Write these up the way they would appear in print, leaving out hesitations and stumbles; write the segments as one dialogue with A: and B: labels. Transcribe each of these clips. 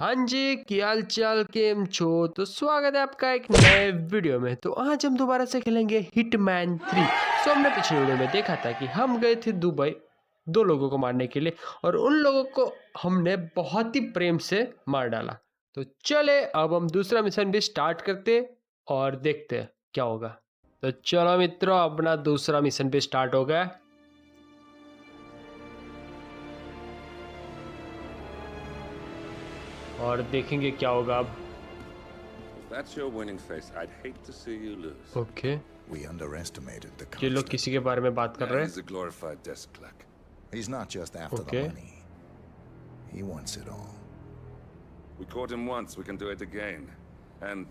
A: हाँ जी, क्या हाल चाल केम छो। तो स्वागत है आपका एक नए वीडियो में। तो आज हम दोबारा से खेलेंगे हिटमैन 3। सो हमने पिछले वीडियो में देखा था कि हम गए थे दुबई दो लोगों को मारने के लिए और उन लोगों को हमने बहुत ही प्रेम से मार डाला। तो चले अब हम दूसरा मिशन भी स्टार्ट करते और देखते हैं क्या होगा। तो चलो मित्रों, अपना दूसरा मिशन भी स्टार्ट हो गया। और देखेंगे क्या होगा अब।
B: That's your winning face. I'd hate to see you lose.
A: Okay,
C: We underestimated the
A: ये लोग
C: constant.
A: किसी के बारे में बात कर रहे
B: He's a glorified desk clerk.
C: He's not just after
A: Okay.
C: the money. He wants it all.
B: We caught him once, we can do it again. And,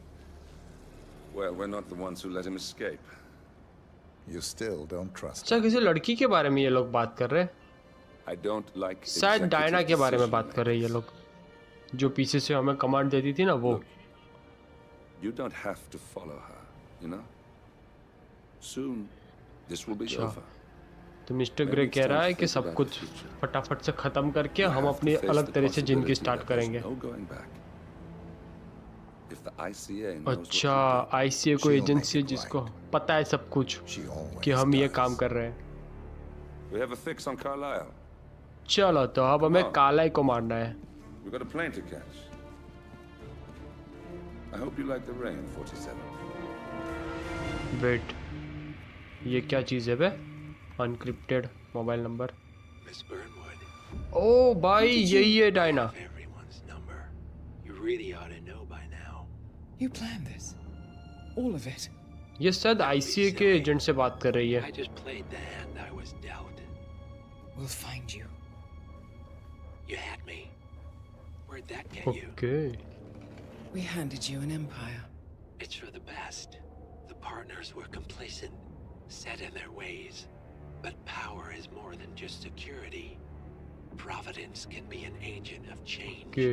B: well, we're not the ones who let him escape.
C: You still don't trust
A: अच्छा,
C: him.
A: किसी लड़की के बारे में ये लोग बात कर रहे हैं।
B: I don't like
A: शायद
B: executive
A: डायना के बारे में बात
B: decision
A: कर रहे हैं ये लोग, जो पीछे से हमें कमांड देती थी ना वो।
B: Look, you don't have to follow her, you know? Soon, this will be
A: अच्छा,
B: over.
A: तो मिस्टर ग्रे कह रहा है कि सब कुछ फटाफट से खत्म करके हम अपनी अलग तरह से जिंदगी स्टार्ट करेंगे।
B: No going back. If the ICA knows what
A: अच्छा,
B: you did,
A: आईसीए को एजेंसी है जिसको पता है सब कुछ
C: She always
A: कि हम ये
C: does.
A: काम कर रहे हैं।
B: we have a fix on Carlisle.
A: चलो तो अब हमें
B: हाँ।
A: कालाई को मारना है।
B: We've got a plane to catch. I hope you like the rain, 47.
A: Wait, ये क्या चीज़ है बे? अनक्रिप्टेड मोबाइल नंबर।
D: Miss Burnwood,
A: ओ भाई, यही है Diana.
D: have everyone's number. You really ought to know by now.
E: You planned this? All of it?
A: ये शायद ICA के agent से बात कर रही
D: I
A: है।
D: just played the hand I was dealt.
E: We'll find you.
D: You had me. Where'd that get you?
A: Okay,
E: We handed you an empire.
D: It's for the best. The partners were complacent, set in their ways. But power is more than just security. Providence can be an agent of change.
A: Okay.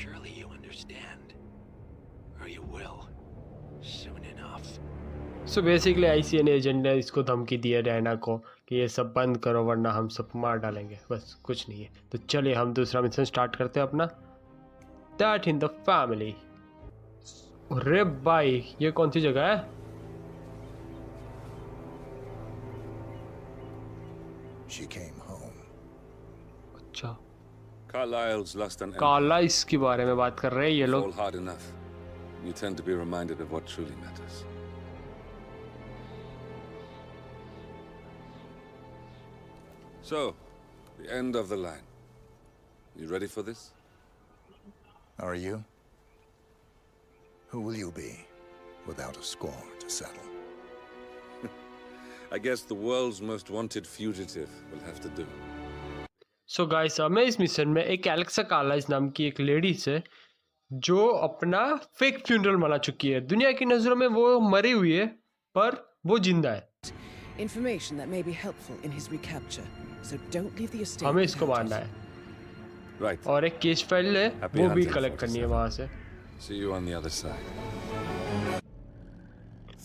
D: Surely you understand. Or you will. Soon enough.
A: So basically ICA ने agent ने इसको धमकी दी है Diana को कि ये सब बंद करो वरना हम सब मार डालेंगे। बस कुछ नहीं है। तो चलिए हम दूसरा मिशन स्टार्ट करते हैं अपना, दैट इन द फैमिली। अरे भाई, ये कौन सी जगह है?
C: She came home.
A: अच्छा,
B: Carlisle's lost an empire.
A: काला इसके बारे में बात कर रहे हैं ये लोग।
B: Fall hard enough. You tend to be reminded of what truly matters. So, the end of the line. You ready for this?
C: Are you? Who will you be without a score to settle?
B: I guess the world's most wanted fugitive will have to do.
A: So guys, हमें इस mission में एक Alexa कार्लाइस नाम की एक ladies है जो अपना फेक फ्यूनरल मना चुकी है। दुनिया की नजरों में वो मरी हुई है पर वो जिंदा है।
E: Information that may be helpful in his recapture. So don't leave the estate.
A: हमें इसको
E: without
A: मारना
E: it.
A: है
B: Right.
A: और एक केस फाइल है
B: Happy
A: वो भी
B: hunting,
A: कलेक्ट करनी है
B: 47.
A: वहां से।
B: See you on the other side.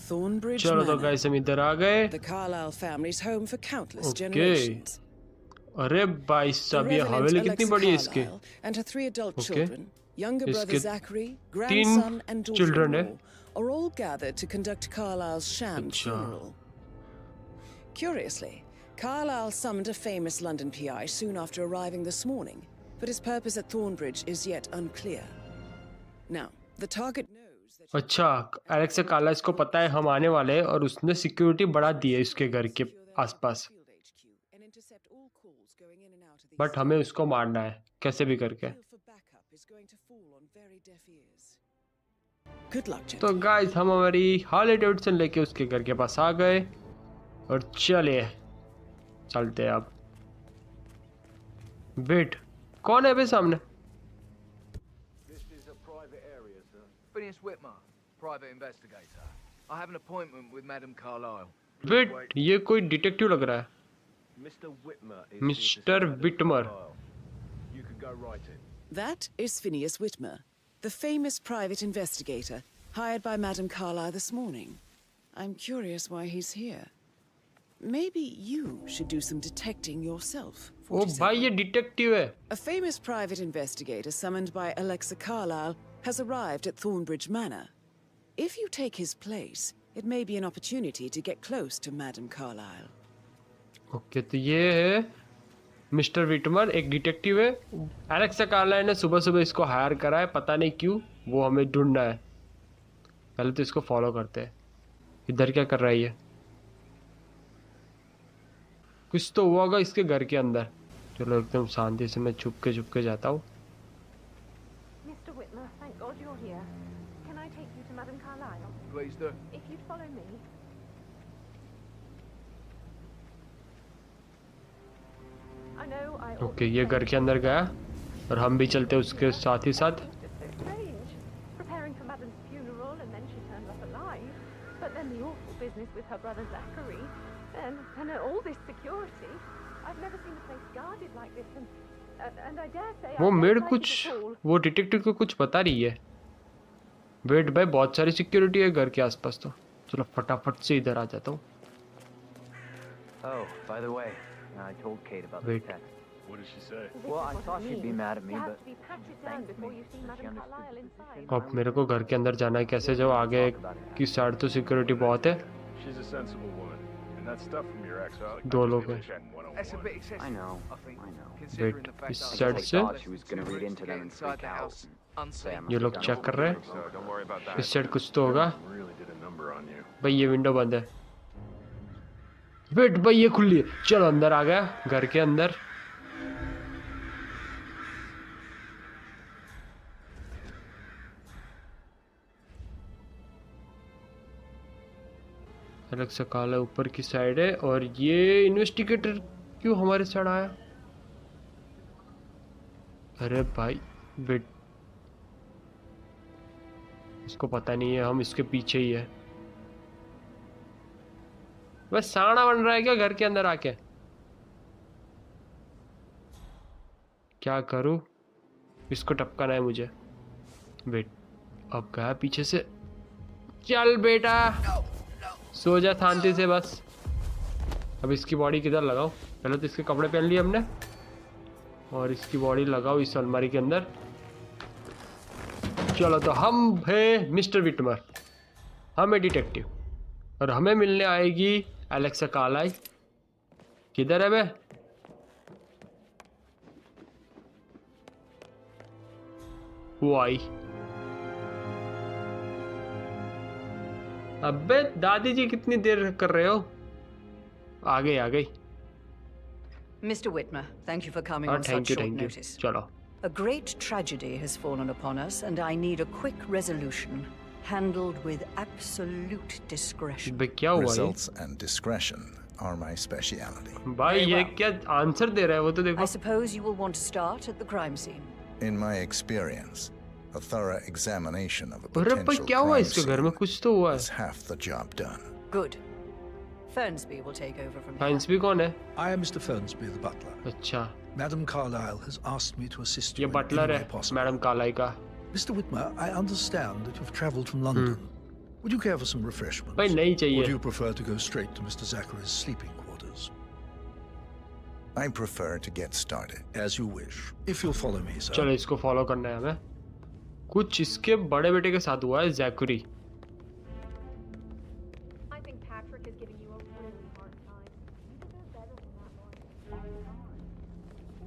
E: Thornbridge
A: चलो तो
E: Manor.
A: गाइस हम इधर आ गए।
E: The Carlisle family's home for countless
A: Okay.
E: generations.
A: अरे भाई
E: The
A: साहब, ये
E: Reverend
A: हवेली कितनी
E: Alexa
A: बड़ी है इसकी।
E: Carlisle and her 3 adult
A: Okay.
E: children, younger brother
A: इसके
E: Zachary,
A: तीन
E: grandson and
A: children
E: daughter-in-law, are all gathered to conduct Carlisle's sham
A: अच्छा।
E: funeral. Curiously, Carlisle summoned a famous London PI soon after arriving this morning, but his purpose at Thornbridge is yet unclear. Now, the target knows that
A: अच्छा, Alexa कार्लाइस को पता है हम आने वाले हैं और उसने सिक्योरिटी बढ़ा दी है इसके घर के आसपास। बट हमें उसको मारना है कैसे भी करके।
E: Good luck,
A: तो
E: gentlemen.
A: गाइस हम हमारी हार्ले डेविडसन लेके उसके घर के पास आ गए और चलिए चलते हैं अब। वेट, कौन है बे सामने?
F: This is a private area, sir. Phineas Whitmer, private investigator. I have an appointment with Madame Carlisle.
A: Wait, ये कोई डिटेक्टिव लग रहा है।
F: Mr. Whitmer is
A: Mr. Whitmer.
F: You can go right in.
E: That is Phineas Whitmer, the famous private investigator hired by Madame Carlisle this morning. I'm curious why he's here. Maybe you should do some detecting yourself,
A: ओ भाई ये detective है।
E: A famous private investigator summoned by Alexa Carlyle has arrived at Thornbridge Manor. If you take his place, it may be an opportunity to get close to Madame Carlyle.
A: Okay तो ये है mister Whitmer, एक detective है। Alexa Carlisle ने सुबह सुबह इसको higher करा है, पता नहीं क्यों, वो हमें ढूंढना है। पहले तो इसको फॉलो करते हैं। इधर क्या कर रही है? कुछ तो हुआ होगा इसके घर के अंदर। चलो एकदम शांति से मैं छुप के जाता हूँ।
G: Mr. Whitmer, thank God you're here. Can I take you to Madame Carlyle?
F: Please do.
G: If you'd follow me. I know I
A: okay ये घर के अंदर गया और हम भी चलते उसके साथ ही साथ।
G: Just so strange. Preparing for Madame's funeral and then she turned up alive. But then the awful business with her brother Zachary. And all this security. I've never seen a place guarded like this and I dare say
A: वो
G: I
A: made
G: don't like
A: कुछ
G: it at all.
A: वो detective को कुछ बता रही है। Wait भाई बहुत सारी सिक्योरिटी है घर के आसपास, तो चलो फटाफट से इधर आ जाता हूँ।
H: Oh, by the way, I told Kate about the
A: Wait.
H: text.
I: What did she say?
G: This
H: Well,
G: is
H: I
G: what
H: thought
G: it
H: she'd be
G: means.
H: mad at me,
G: You have
H: but
G: to be patted
H: she
G: down
H: thanked
G: before
H: me
G: you see
H: that she
G: Madame
H: understood
G: Carlyle
H: the
G: inside.
H: position.
A: अब मेरे को घर के अंदर जाना है कैसे, जब आगे की साइड तो सिक्योरिटी बहुत है।
I: She's a sensible woman. And that stuff from your ex, I
A: दो
I: just
A: लोग
I: feel
A: हैं।
I: like she had one-on-one.
F: That's a bit excessive.
H: I know,
F: I think.
H: I know.
F: Considering
A: Wait,
F: the fact
A: इस
F: that
A: side
H: I
A: से
H: thought she was going to read into them and
F: inside
H: freak
F: the
H: out.
F: house unseen.
A: ये लोग check कर रहे हैं।
B: So don't worry about that.
A: इस side कुछ तो होगा।
I: Really did a number on you.
A: भाई ये विंडो बंद है। वेट भाई ये खुली है। चलो अंदर आ गया घर के अंदर। एलेक्सा काला ऊपर की साइड है और ये इन्वेस्टिगेटर क्यों हमारे साइड आया? अरे भाई वेट, इसको पता नहीं है हम इसके पीछे ही है। बस साड़ा बन रहा है क्या घर के अंदर आके? क्या करूं? इसको टपकाना है मुझे। वेट, अब गया पीछे से। चल बेटा सो जा शांति से बस। अब इसकी बॉडी किधर लगाओ? पहले तो इसके कपड़े पहन लिए हमने और इसकी बॉडी लगाओ इस अलमारी के अंदर। चलो तो हम है मिस्टर विटमर, हम है डिटेक्टिव और हमें मिलने आएगी एलेक्सा कार्लाइल। किधर है बे? वो आई। अबे दादी जी कितनी देर कर रहे हो? आ गई आ गई।
J: Mr. Whitmer, thank you for coming
A: हाँ
J: on such
A: thank you
J: short
A: thank you.
J: notice.
A: चलो
J: A great tragedy has fallen upon us, and I need a quick resolution, handled with absolute discretion.
A: बे क्या हुआ ये?
C: Results and discretion are my speciality.
A: भाई ये क्या answer दे रहा है? वो तो
J: I
A: देखो।
J: suppose you will want to start at the crime scene.
C: In my experience, a thorough examination of a
A: अरे भाई
C: potential
A: क्या हुआ
C: crime
A: इसके घर में?
C: scene
A: कुछ तो हुआ
C: is
A: है।
C: half the job done.
J: Good. Fernsby will take over from here.
A: Science भी कौन है?
K: I am Mr. Fernsby, the butler.
A: अच्छा
K: Madame Carlyle has asked me to assist
A: ये
K: you in
A: butler
K: any way
A: है
K: possible.
A: Madam कालाई का।
K: Mr. Whitmer, I understand that you've travelled from London. Would you care for some refreshments?
A: भाई नहीं
K: Or do
A: चाहिए।
K: you prefer to go straight to Mr. Zachary's sleeping quarters?
C: I prefer to get started.
K: As you wish. If you'll follow me, sir.
A: चलो इसको follow करना है हमें। कुछ इसके बड़े बेटे के साथ हुआ है, Zachary.
G: I think Patrick is giving you a really hard time. You deserve better than that, Lauren.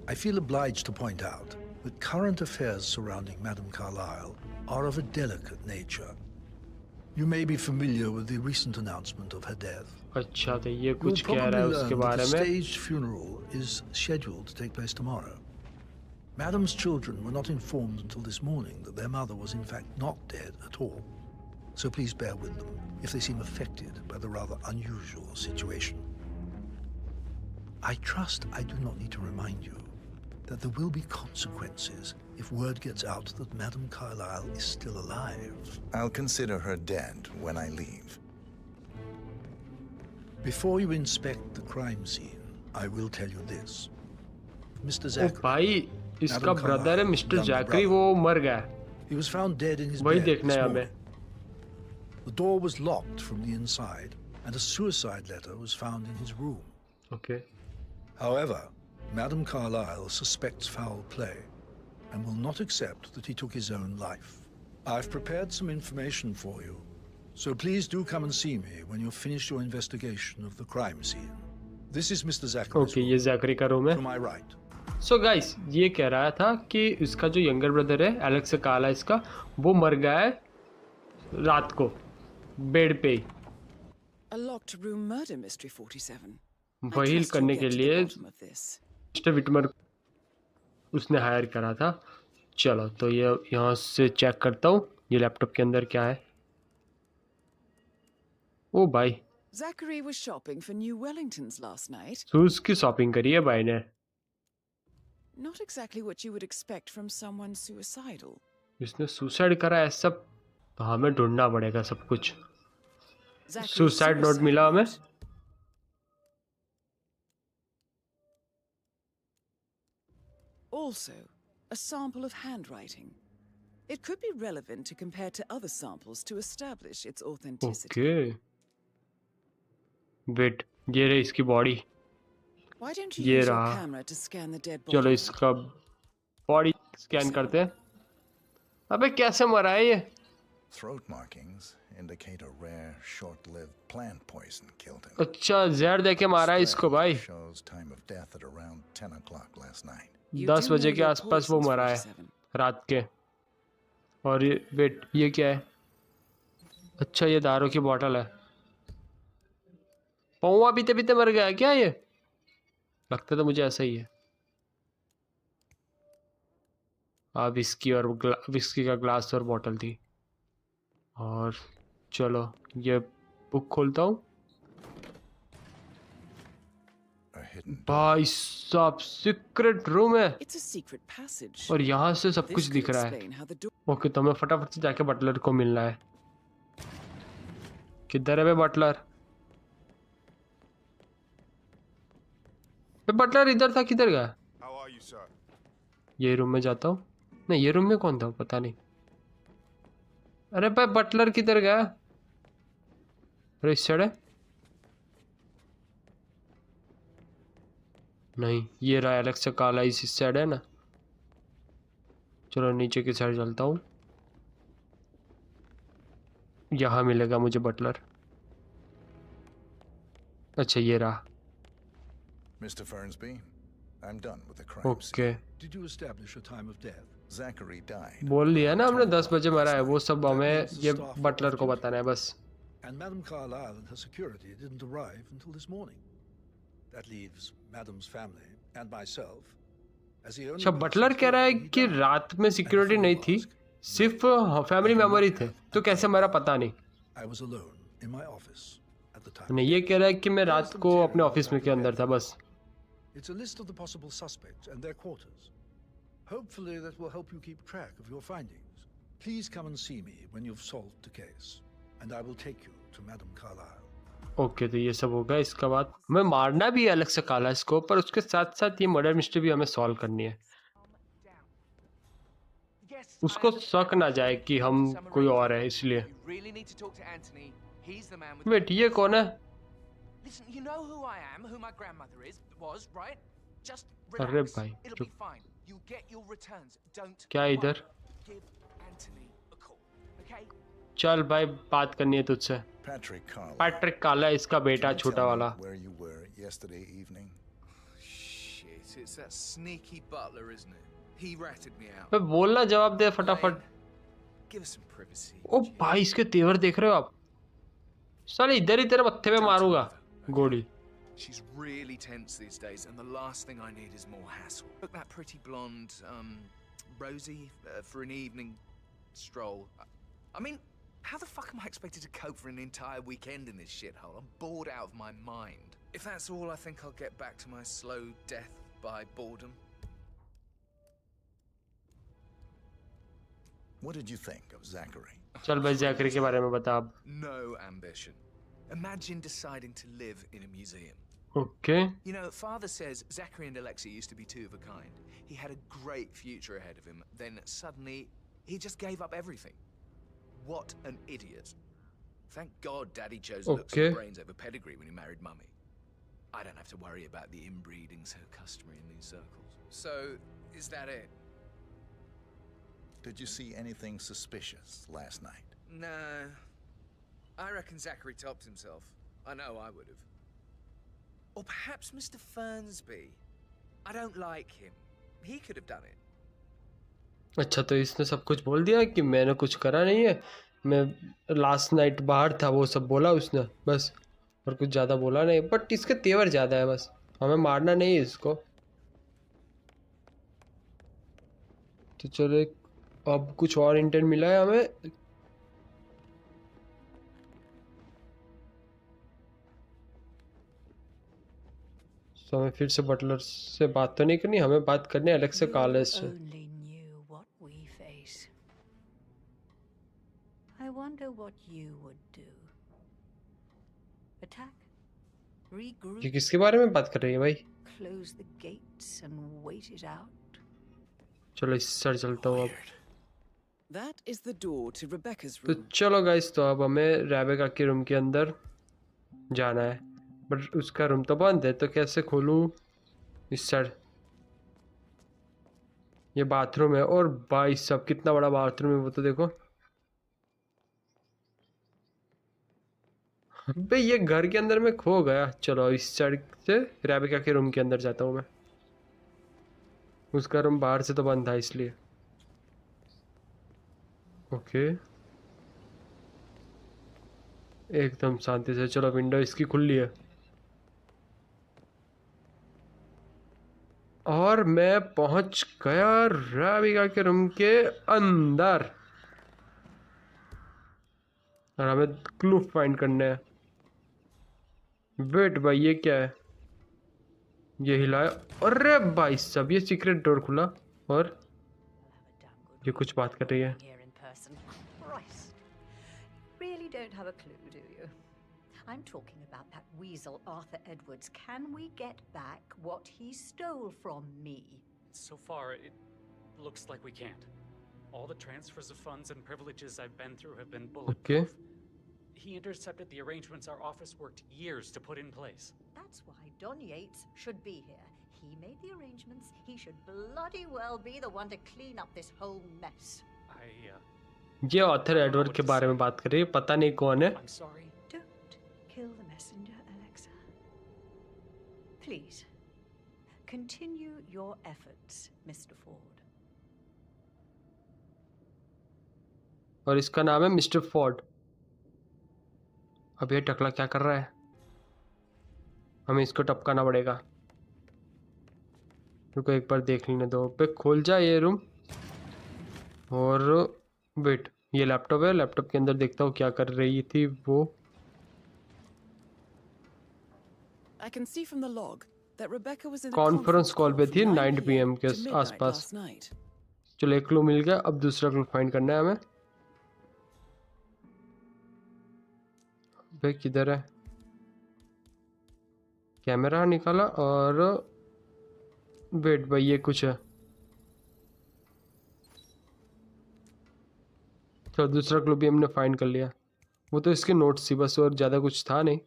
K: I feel obliged to point out that current affairs surrounding Madame Carlyle are of a delicate nature. You may be familiar with the recent announcement of her death.
A: अच्छा तो ये
K: You'll
A: कुछ कह रहा है
K: probably
A: उसके
K: learn that
A: बारे
K: the
A: में।
K: staged funeral is scheduled to take place tomorrow. Madame's children were not informed until this morning that their mother was in fact not dead at all. So please bear with them if they seem affected by the rather unusual situation. I trust I do not need to remind you that there will be consequences if word gets out that Madame Carlyle is still alive.
C: I'll consider her dead when I leave.
K: Before you inspect the crime scene, I will tell you this. Mr.
A: O
K: Zachary,
A: भाई इसका
K: Madam
A: brother है
K: Carlyle,
A: mister
K: younger
A: Zachary,
K: brother.
A: वो मर गया।
K: he was found dead in his
A: वही
K: bed
A: देखना
K: this
A: है
K: morning.
A: हमें।
K: The door was locked from the inside, and a suicide letter was found in his room.
A: Okay
K: However, Madam Carlyle suspects foul play and will not accept that he took his own life. I've prepared some information for you, so please do come and see me when you've finished your investigation of the crime scene. This is Mr. Zachary's
A: okay, ये Zachary का room है.
K: to my right.
A: So guys, ये कह रहा था कि इसका जो यंगर ब्रदर है एलेक्स काला, इसका वो मर गया है रात को बेड पे ही.
E: A locked room murder mystery 47.
A: वही करने के लिए मिस्टर विटमर उसने हायर करा था. चलो तो ये यहाँ से चेक करता हूँ ये लैपटॉप के अंदर क्या है. ओ भाई,
E: Zachary was shopping for new Wellingtons last night.
A: Shoes की शॉपिंग करी है भाई ने.
E: Not exactly what you would expect from someone suicidal.
A: इसने सुसाइड करा है सब, तो हमें ढूंढना पड़ेगा सब कुछ. सुसाइड नोट मिला हमें.
E: Also, a sample of handwriting. It could be relevant to compare to other samples to establish its authenticity.
A: Okay wait, ये रही इसकी बॉडी.
E: Why don't you
A: ये
E: use your
A: रहा.
E: camera to scan the dead body?
A: चलो इसका body scan करते हैं. अबे कैसे मरा है ये?
C: Throat markings indicate a rare, short-lived plant poison killed him.
A: अच्छा, जहर देके मारा है इसको भाई.
C: Shows time of death at around 10 o'clock last night.
A: 10 बजे के आसपास वो मरा है रात के. और ये वेट, ये क्या है? अच्छा, ये दारू की बोतल है. पौवा पीते पीते मर गया क्या ये? लगता तो मुझे ऐसा ही है. विस्की और विस्की का ग्लास और बोतल थी. और चलो ये बुक खोलता हूँ. भाई साहब, सीक्रेट रूम है.
E: It's a secret passage.
A: और यहाँ से सब
E: This
A: कुछ
E: could
A: दिख रहा है.
E: explain how the door.
A: Okay, तो हमें फटाफट से जाके बटलर को मिलना है. किधर है बे बटलर? बटलर इधर था, किधर गया? ये रूम में जाता हूँ. नहीं, ये रूम में कौन था पता नहीं. अरे भाई, बटलर किधर गया? अरे इस साइड है. नहीं, ये रहा एलेक्स काला, इस साइड है ना. चलो नीचे की साइड चलता हूँ. यहाँ मिलेगा मुझे बटलर. अच्छा, ये रहा.
C: Mr. Fernsby, I'm done with the crime scene.
A: Okay,
K: Did you establish a time of death?
C: Zachary died.
A: बोल दिया ना हमने 10 बजे मरा है. वो सब हमें ये बटलर को बताना है बस.
K: And Madam Carlyle and her security didn't arrive until this morning. That leaves Madam's family and myself as the only.
A: अच्छा, बटलर कह रहा है कि रात में सिक्योरिटी नहीं थी, सिर्फ फैमिली मेंबर ही थे, तो कैसे मरा पता नहीं.
K: I was alone in my office at the time.
A: नहीं, ये कह रहा है कि मैं रात को अपने ऑफिस में के अंदर था बस.
K: It's a list of the possible suspects and their quarters. Hopefully that will help you keep track of your findings. Please come and see me when you've solved the case, and I will take you to Madam Carlyle.
A: Okay, तो ये सब होगा. इसके बाद हमें मारना भी है अलग से काला इसको, पर उसके साथ साथ ये मर्डर मिस्ट्री भी हमें सॉल्व करनी है. उसको शक ना जाए कि हम कोई और है, इसलिए. वेट, ये कौन है?
F: Listen, you know who I am, who my grandmother was, right? Just
A: अरे
F: relax.
A: भाई,
F: It'll
A: चुप.
F: be fine. You'll get your returns. Don't
A: क्या इधर?
F: worry. Give Anthony a call, okay?
A: चल भाई, बात करनी है तुझसे.
C: Patrick Carlyle.
A: पैट्रिक काला, इसका बेटा
C: Can you
A: छोटा
C: tell me
A: वाला.
C: where you were yesterday evening?
F: Shit, it's that sneaky butler, isn't it? He ratted me out.
A: बे बोलना, जवाब दे फटाफट.
F: Give us some privacy.
A: ओ भाई, इसके तेवर देख रहे हो आप? साले इधर ही तेरे मत्थे पे मारूंगा गोली.
F: She's really tense these days, and the last thing I need is more hassle. Look, that pretty blonde, Rosie, for an evening stroll. I mean, how the fuck am I expected to cope for an entire weekend in this shithole? I'm bored out of my mind. If that's all, I think I'll get back to my slow death by boredom.
C: What did you think of Zachary?
A: चल भाई, Zachary के बारे में बता अब.
F: No ambition. Imagine deciding to live in a museum.
A: Okay.
F: You know, Father says Zachary and Alexei used to be two of a kind. He had a great future ahead of him. Then suddenly, he just gave up everything. What an idiot. Thank God Daddy chose looks and brains over pedigree when he married Mummy. I don't have to worry about the inbreeding so customary in these circles. So, is that it?
C: Did you see anything suspicious last night?
F: No. I reckon Zachary topped himself. I know I would have. Or perhaps Mr. Fernsby. I don't like him. He could have done it.
A: अच्छा, तो इसने सब कुछ बोल दिया कि मैंने कुछ करा नहीं है, मैं लास्ट नाइट बाहर था, वो सब बोला उसने बस, और कुछ ज़्यादा बोला नहीं। बट इसके तेवर ज़्यादा है, बस हमें मारना नहीं है इसको। तो चलो, अब कुछ और इंटेंट मिला है हमें। तो हमें फिर से बटलर से बात तो नहीं करनी, हमें बात करनी है एलेक्सा कॉलेज से।
J: I wonder what you would do. Attack? Regroup?
A: ये किसके बारे में बात कर रही है भाई?
J: Close the gates and wait it out.
A: चलो इस सर चलता हूँ अब।
E: That is the door to Rebecca's
A: तो
E: room.
A: चलो गाइस, तो अब हमें रेबेका के रूम के अंदर जाना है, बट उसका रूम तो बंद है, तो कैसे खोलूँ? इस सर, ये बाथरूम है, और भाई सब कितना बड़ा बाथरूम है वो तो देखो। भाई ये घर के अंदर में खो गया। चलो इस साइड से रेबेका के रूम के अंदर जाता हूँ मैं। उसका रूम बाहर से तो बंद था इसलिए। ओके, एकदम शांति से। चलो विंडो इसकी खुली है, और मैं पहुंच गया रेबेका के रूम के अंदर, और हमें क्लू फाइंड करना है। वेट भाई, ये क्या है? ये हिलाया, अरे भाई सब, ये सीक्रेट डोर खुला, और ये कुछ बात कर रही है।
J: Really don't have a clue, do you? I'm talking about that weasel Arthur Edwards. Can we get back what he stole from me?
L: So far, it looks like we can't. All the transfers of funds and privileges I've been through have been bulletproof.
A: Okay.
L: He intercepted the arrangements our office worked years to put in place.
J: That's why Don Yates should be here. He made the arrangements. He should bloody well be the one to clean up this whole mess.
A: ये author Edward के बारे में बात कर रही है, पता नहीं कौन है।
L: I'm sorry.
J: Don't kill the messenger, Alexa. Please, continue your efforts, Mr. Ford.
A: और इसका नाम है मिस्टर फोर्ड। अब ये टकला क्या कर रहा है? हमें इसको टपकाना पड़ेगा। रुको एक बार देख लेने दो। पे खोल जा ये रूम, और वेट, ये लैपटॉप है, लैपटॉप के अंदर देखता हूँ क्या कर रही थी वो। कॉन्फ्रेंस कॉल पे थी 9 PM के आसपास। चलो एक क्लू मिल गया, अब दूसरा क्लू फाइंड करना है हमें। भाई किधर है? कैमरा निकाला, और वेट भाई ये कुछ है। तो दूसरा क्लू भी हमने फाइंड कर लिया। वो तो इसके नोट्स थी बस, और ज़्यादा कुछ था नहीं।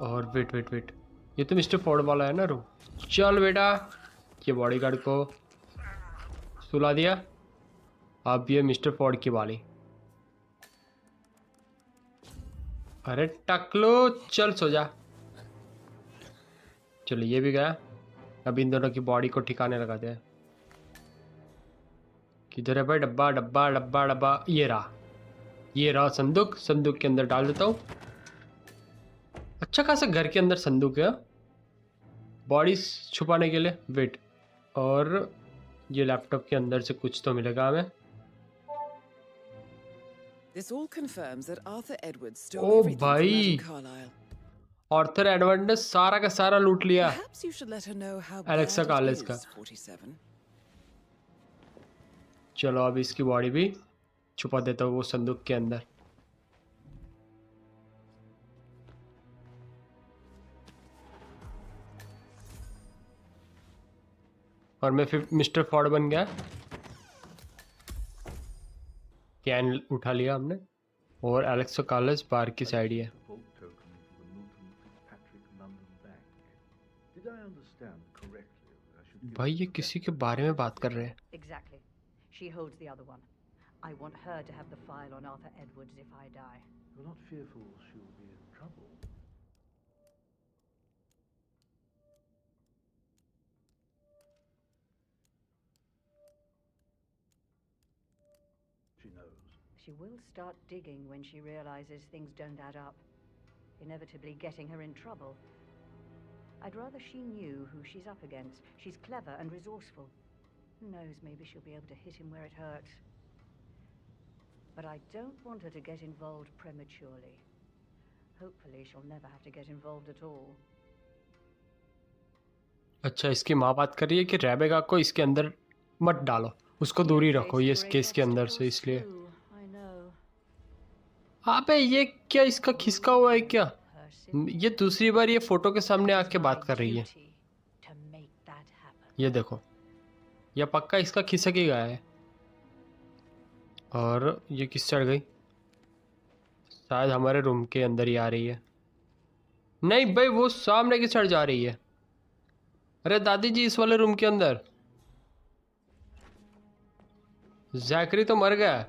A: और वेट वेट वेट, ये तो मिस्टर फोर्ड वाला है ना रूम। चल बेटा, ये बॉडीगार्ड को सुला दिया, अब ये मिस्टर फोर्ड की वाली। अरे टकलो, चल सो जा। चलो ये भी गया। अब इन दोनों की बॉडी को ठिकाने लगाते हैं। किधर है भाई? डब्बा डब्बा डब्बा डब्बा, ये रहा संदूक। संदूक के अंदर डाल देता हूँ। अच्छा खासा घर के अंदर संदूक है, बॉडी छुपाने के लिए। वेट, और ये लैपटॉप के अंदर से कुछ तो मिलेगा हमें।
E: This all confirms that Arthur Edwards stole everything from
A: भाई,
E: Madame Carlyle.
A: आर्थर एडवर्ड ने सारा का सारा लूट लिया
E: Perhaps you should let her know how
A: Alexa
E: bad
A: college
E: it
A: का।
E: is, 47.
A: चलो अब इसकी बॉडी भी छुपा देता हूँ वो संदूक के अंदर। और मैं फिर मिस्टर फॉर्ड बन गया। कैन उठा लिया हमने और एलेक्स कार्लस बार की साइड ही है। भाई ये किसी के बारे में बात कर रहे हैं।
J: Exactly. She holds the other one. I want her to have the file on Arthur Edwards if I die.
K: You're not fearful she'll be in trouble? She knows.
J: She will start digging when she realizes things don't add up, inevitably getting her in trouble. I'd rather she knew who she's up against. She's clever and resourceful. Who knows, maybe she'll be able to hit him where it hurts. But I don't want her to get involved prematurely. Hopefully she'll never have to get involved at all.
A: अच्छा, इसकी माँ बात कर रही है कि Rebecca को इसके अंदर मत डालो, उसको दूरी रखो ये इस केस के अंदर से, इसलिए। अबे ये क्या इसका खिसका हुआ है क्या? ये दूसरी बार ये फोटो के सामने आके बात कर रही है। ये देखो, ये पक्का इसका खिसक ही गया है। और ये किस चढ़ गई? शायद हमारे रूम के अंदर ही आ रही है। नहीं भाई, वो सामने की चढ़ जा रही है। अरे दादी जी, इस वाले रूम के अंदर। जैकरी तो मर गया।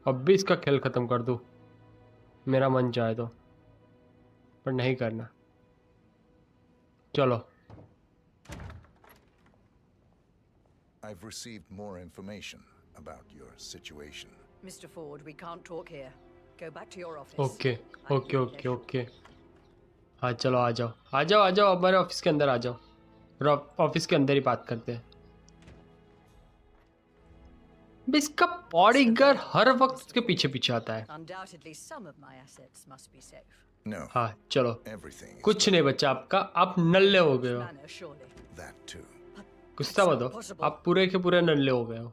A: अब भी इसका खेल खत्म कर दूं, मेरा मन चाहे तो, पर नहीं करना। चलो।
C: I've received more information about your situation.
J: Mr. Ford, we can't talk here. Go back to your office.
A: Okay okay okay okay. हाँ चलो, आ जाओ आ जाओ आ जाओ, हमारे ऑफिस के अंदर आ जाओ। ऑफिस के अंदर ही बात करते हैं। इसका बॉडीगार्ड हर वक्त उसके पीछे पीछे आता है।
J: Undoubtedly some of my assets must be safe.
C: No.
A: हाँ चलो,
C: Everything is
A: कुछ नहीं बचा आपका, आप नल्ले हो गए हो।
J: Manner, surely.
C: that too.
A: गुस्सा मत हो, आप पूरे के पूरे नल्ले हो गए हो।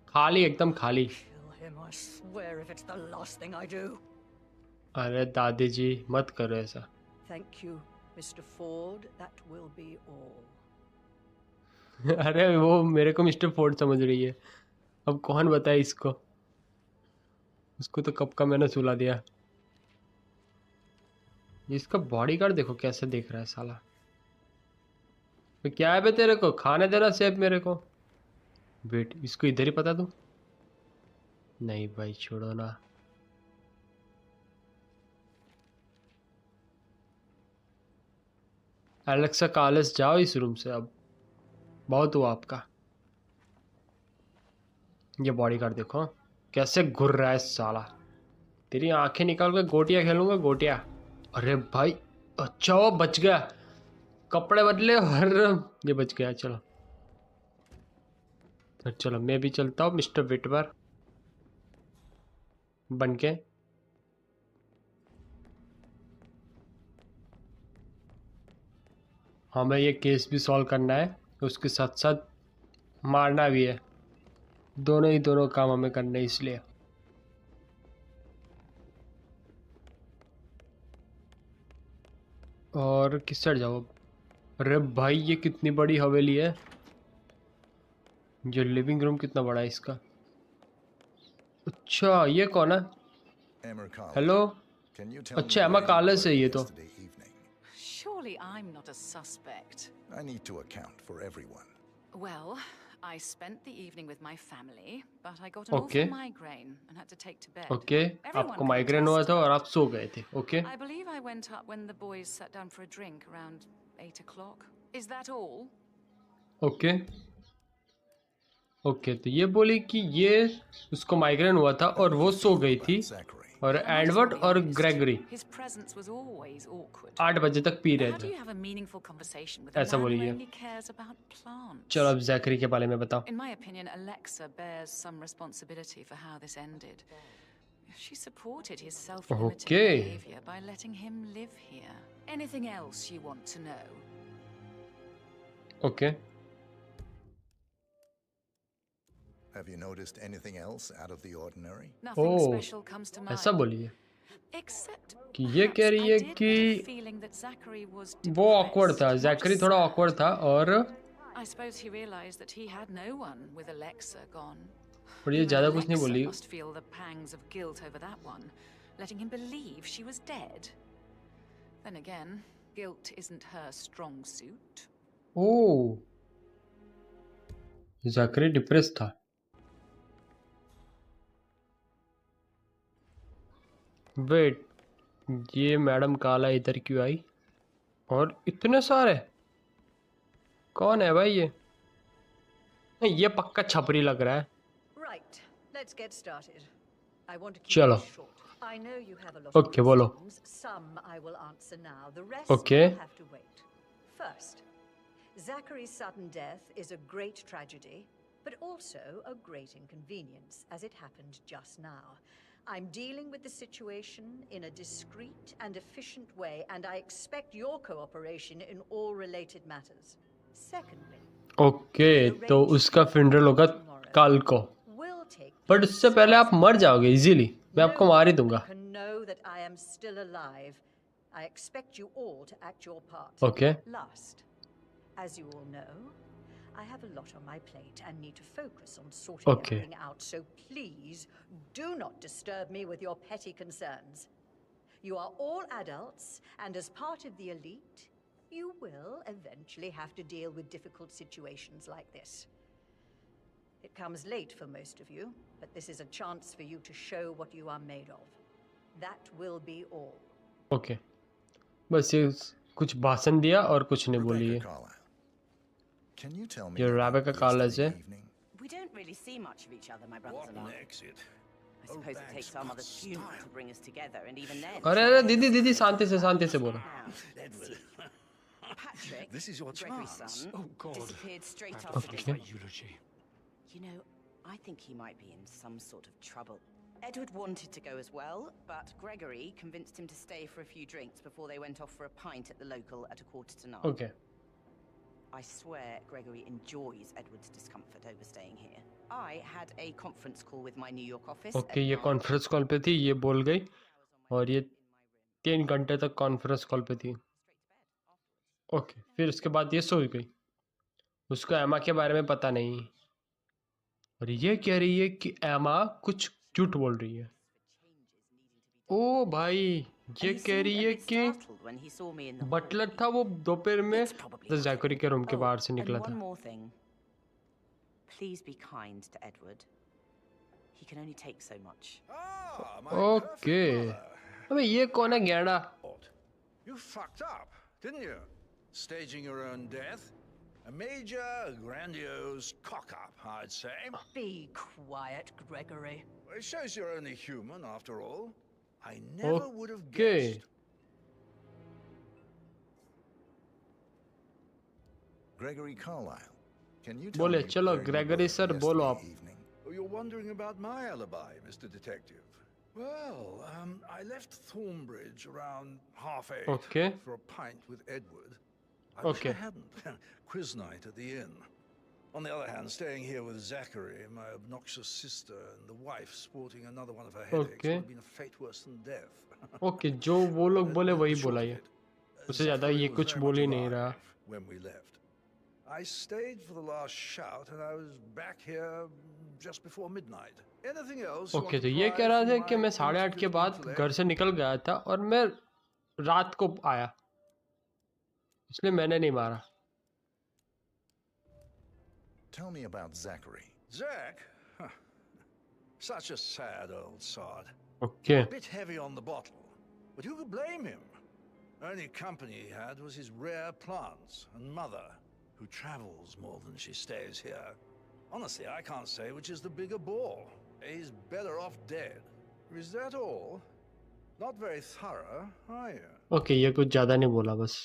A: खाली, एकदम खाली।
J: Kill him, I swear, if it's the last thing I do.
A: अरे दादी जी मत करो ऐसा।
J: Thank you, Mr. Ford. That will be all.
A: अरे वो मेरे को मिस्टर फोर्ड समझ रही है। अब कौन बताए इसको? उसको तो कब का मैंने सुला दिया। इसका बॉडीगार्ड देखो कैसे देख रहा है साला। तो क्या है बे तेरे को? खाने देना सेब मेरे को। वेट, इसको इधर ही पता दूं? नहीं भाई, छोड़ो ना। एलेक्सा कार्लस, जाओ इस रूम से अब, बहुत हुआ आपका। ये बॉडीगार्ड देखो कैसे घुर रहा है साला। तेरी आंखें निकाल के गोटियां खेलूंगा, गोटियां। अरे भाई, अच्छा वो बच गया। कपड़े बदले और ये बच गया। चलो चलो, मैं भी चलता हूँ मिस्टर विटवर बन के। हमें ये केस भी सॉल्व करना है, उसके साथ साथ मारना भी है। दोनों काम हमें करने, इसलिए। और किस साइड जाओ? अरे भाई, ये कितनी बड़ी हवेली है। जो लिविंग रूम कितना बड़ा है इसका। अच्छा, ये कौन है? हेलो। अच्छा, एमा कार्लस है ये तो।
M: Surely I'm not a suspect.
C: I need to account for everyone.
M: Well, I spent the evening with my family, but I got an
A: Okay.
M: awful migraine and had to take to bed.
A: Okay,
M: Everyone
A: आपको
M: can
A: migraine हुआ
M: attest
A: था
M: to
A: और
M: it.
A: आप सो गए थे। Okay
M: I believe I went up when the boys sat down for a drink around 8 o'clock. Is that all?
A: Okay okay. तो ये बोली कि ये उसको माइग्रेन हुआ था और वो सो गई थी, और एडवर्ड और Gregory
M: His presence was always awkward.
A: 8 बजे तक पी रहे
M: How do
A: थे।
M: you have a meaningful conversation with a
A: ऐसा
M: man who
A: बोलिए।
M: only cares about plants?
A: चलो अब जैकरी के बारे में बताओ।
M: In my opinion, Alexa bears some responsibility for how this ended. She supported his self-limiting
A: Okay.
M: behavior by letting him live here. Anything else you want to know?
A: Okay
C: Have you noticed anything else out of the ordinary?
M: Nothing
A: Oh,
M: special comes to mind.
A: ऐसा बोलिए।
M: Except
A: कि ये कह रही है कि
M: feeling that Zachary was
A: वो awkward था,
M: depressed, not
A: जैकरी
M: just
A: थोड़ा
M: sad.
A: awkward था और
M: I suppose he realized that he had no one with Alexa gone.
A: ये
M: Even
A: ज्यादा कुछ नहीं
M: Alexa
A: बोली.
M: must feel the pangs of guilt over that one, letting him believe she was dead. Then again, guilt isn't her strong suit.
A: Oh, Zachary depress था. Wait, ये madam काला इधर क्यों आई? और इतने सारे कौन है भाई ये? ये पक्का छपरी लग रहा है.
J: Right, let's get started. I want to keep
A: चलो.
J: this short. I know you have a lot
A: Okay,
J: of
A: बोलो.
J: questions. Some I will answer now. The rest
A: Okay.
J: will have to wait. First, Zachary's sudden death is a great tragedy, but also a great inconvenience, as it happened just now. I'm dealing with the situation in a discreet and efficient way, and I expect your cooperation in all related matters. Secondly,
A: okay, तो उसका funeral होगा कल को, but उससे पहले आप मर जाओगे इजीली. मैं आपको मार ही दूंगा.
J: can know that I am still alive. I expect you all to act your part.
A: Okay.
J: Last, as you all know, I have a lot on my plate and need to focus on sorting
A: Okay.
J: everything out. So please do not disturb me with your petty concerns. You are all adults, and as part of the elite, you will eventually have to deal with difficult situations like this. It comes late for most of you, but this is a chance for you to show what you are made of. That will be all.
A: Okay, बस ये कुछ भाषण दिया और कुछ नहीं बोली है.
C: Can you tell me
A: ये
C: about
A: रेबेका कार्लाइस है.
N: We don't really see much of each other, my brothers and I.
C: exit.
N: I suppose it takes our mother's funeral to bring us together, and even then.
A: अरे अरे दीदी दीदी शांति से बोलो.
N: Patrick,
C: This is your
N: Gregory's
C: chance.
N: son,
L: Oh, God.
N: disappeared straight
L: I
N: after
L: forgot
N: dinner.
L: my eulogy.
N: You know, I think he might be in some sort of trouble. Edward wanted to go as well, but Gregory convinced him to stay for a few drinks before they went off for a pint at the local at 8:45.
A: Okay.
N: I swear Gregory enjoys Edward's discomfort over staying here. I had a conference call with my New York office.
A: Okay, ये conference call पे थी, ये बोल गई और ये 3 घंटे तक कॉन्फ्रेंस कॉल पे थी. ओके, फिर उसके बाद ये सो गई. उसको एमा के बारे में पता नहीं और ये कह रही है कि एमा कुछ झूठ बोल रही है. ओ भाई, ये कह रही है कि बटलर था वो दोपहर में जैकरी के रूम के बाहर से निकला था.
N: Please be kind to Edward. He can only take so much.
A: Okay, अबे ये कौन है गैंडा?
K: You fucked up, didn't you? Staging your own death. A major, grandiose cock-up, I'd say.
J: Be quiet, Gregory.
K: It shows you're only human, after all. I never would have
A: Okay.
K: guessed.
C: Gregory Carlyle. Can you tell
A: बोले
C: me
A: चलो
C: where you
A: Gregory
C: were
A: sir बोलो आप.
C: yesterday evening?
K: Oh, you're wondering about my alibi, Mr. Detective. Well, I left Thornbridge around 8:30
A: Okay.
K: for a pint with Edward. I wish
A: Okay.
K: I hadn't. Quiz night at the inn. On the other hand, staying here with Zachary, my obnoxious sister, and the wife sporting another one of her headaches
A: Okay.
K: would have been a fate worse than death.
A: Okay, जो वो लोग बोले वही बोला ये. उससे ज्यादा ये कुछ बोल ही नहीं रहा.
K: When we left, I stayed for the last shout, and I was back here just before midnight. Anything else?
A: Okay, तो ये कह रहा था कि मैं 8:30 के बाद घर से निकल गया था और मैं रात को आया, इसलिए मैंने नहीं मारा.
C: Tell me about Zachary.
K: Zach? Huh. Such a sad old sod.
A: Okay.
K: A bit heavy on the bottle, but who could blame him? Only company he had was his rare plants and mother, who travels more than she stays here. Honestly, I can't say which is the bigger bore. He's better off dead. Is that all? Not very thorough, are you?
A: Okay, ये कुछ ज्यादा नहीं बोला बस.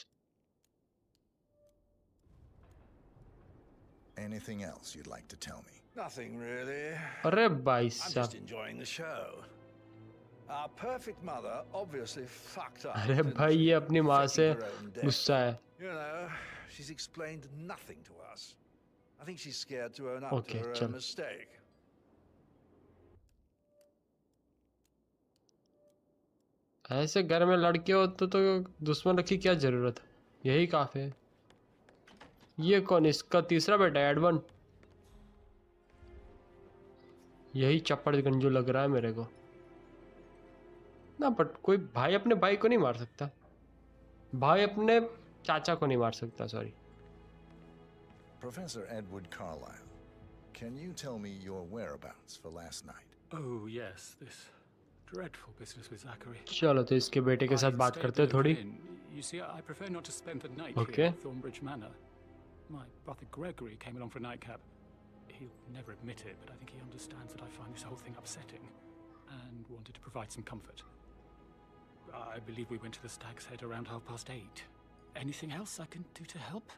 C: Anything else you'd like to tell me?
K: Nothing really.
A: अरे भाई
K: I'm just
A: साहब.
K: enjoying the show. Our perfect mother obviously fucked up.
A: अरे
K: didn't
A: भाई
K: she?
A: ये अपनी माँ से
K: Faking her own death.
A: गुस्सा है.
K: You know, she's explained nothing to us. I think she's scared to own up
A: Okay,
K: to her
A: चल.
K: own mistake.
A: ऐसे घर में लड़के हो तो दुश्मन रखी क्या जरूरत है, यही काफी है। ये कौन, इसका तीसरा बेटा है एडवन। यही चप्पड़ गंजू लग रहा है मेरे को ना, बट कोई भाई अपने भाई को नहीं मार सकता, भाई अपने चाचा को नहीं मार सकता, sorry.
C: Professor Edward Carlyle, can you tell me your whereabouts for last night?
L: Oh, yes, this dreadful business with Zachary.
A: चलो तो इसके बेटे के साथ बात करते हैं थोड़ी।
L: You see, I prefer not to spend the night
A: Okay.
L: here at Thornbridge Manor. My brother Gregory came along for a nightcap. He'll never admit it, but I think he understands that I find this whole thing upsetting and wanted to provide some comfort. I believe we went to the Stag's Head around 8:30. Anything else I can do to help?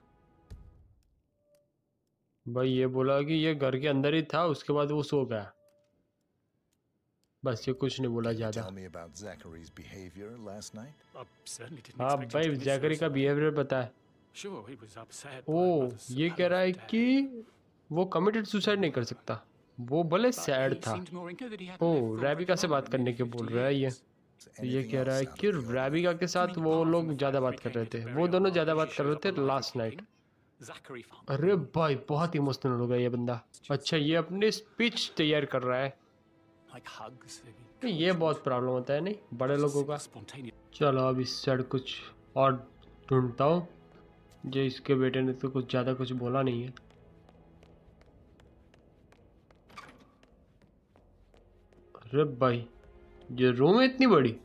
A: भाई ये बोला कि ये घर के अंदर ही था, उसके बाद वो सो गया, बस ये कुछ नहीं बोला ज्यादा।
C: Tell me about Zachary's behavior last night.
L: Certainly didn't
A: हाँ
L: expect him
A: भाई
L: to commit
A: जैकरी का
L: suicide.
A: बिहेवियर पता है।
L: Sure, he was upset.
A: ओ ये कह रहा है कि वो कमिटेड सुसाइड नहीं कर सकता, वो भले सैड था। ओ रैबिका से बात करने के बोल रहा है ये। तो ये कह रहा है कि रैबिका के साथ वो लोग ज़्यादा बात कर रहे थे, वो दोनों ज़्यादा बात कर रहे थे लास्ट नाइट। अरे भाई बहुत इमोशनल हो गया ये बंदा। अच्छा ये अपनी स्पीच तैयार कर रहा है, ये बहुत प्रॉब्लम होता है नहीं बड़े लोगों का। चलो अब इस साइड कुछ और ढूंढता हूँ, जो इसके बेटे ने तो कुछ ज़्यादा कुछ बोला नहीं है। अरे भाई ये रूम है इतनी बड़ी,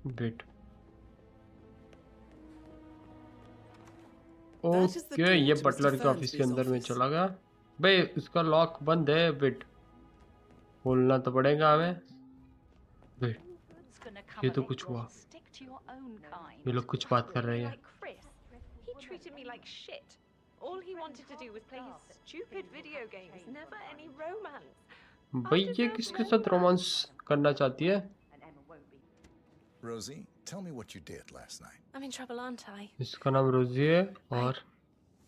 A: वेट ओके ये बटलर के ऑफिस के अंदर में चला गया। भाई उसका लॉक बंद है, वेट खोलना तो पड़ेगा हमें। वेट ये तो कुछ हुआ, ये लोग कुछ बात कर रहे हैं। भाई ये किसके साथ रोमांस करना चाहती है?
C: Rosie, tell me what you did last night.
O: I'm in trouble, aren't I?
A: इसका नाम रोजी है और
O: I spent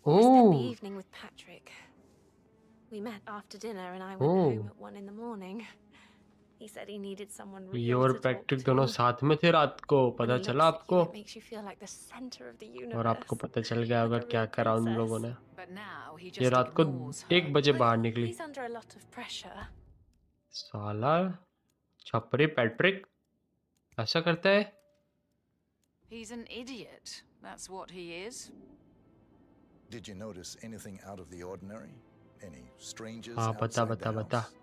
O: the
A: oh
O: evening with Patrick. We met after dinner and I went home at 1 in the morning. He said he needed someone
A: ये
O: real
A: और
O: to talk
A: Patrick
O: to.
A: दोनों साथ में थे रात को,
O: When
A: पता
O: he
A: चला
O: looks at you,
A: आपको?
O: it makes you feel like the center of the
A: और
O: universe.
A: आपको पता चल गया होगा क्या करा उन लोगों ने।
M: But now he
A: ये
M: just
A: रात को
M: ignores her.
A: 1 बजे बाहर निकली।
O: He's under a lot of pressure.
A: साला छपरी पैट्रिक ऐसा करता है?
M: He's an idiot. That's what he is.
C: Did you notice anything out of the ordinary? Any strangers
A: हाँ बता
C: outside
A: बता
C: the
A: बता।
C: house?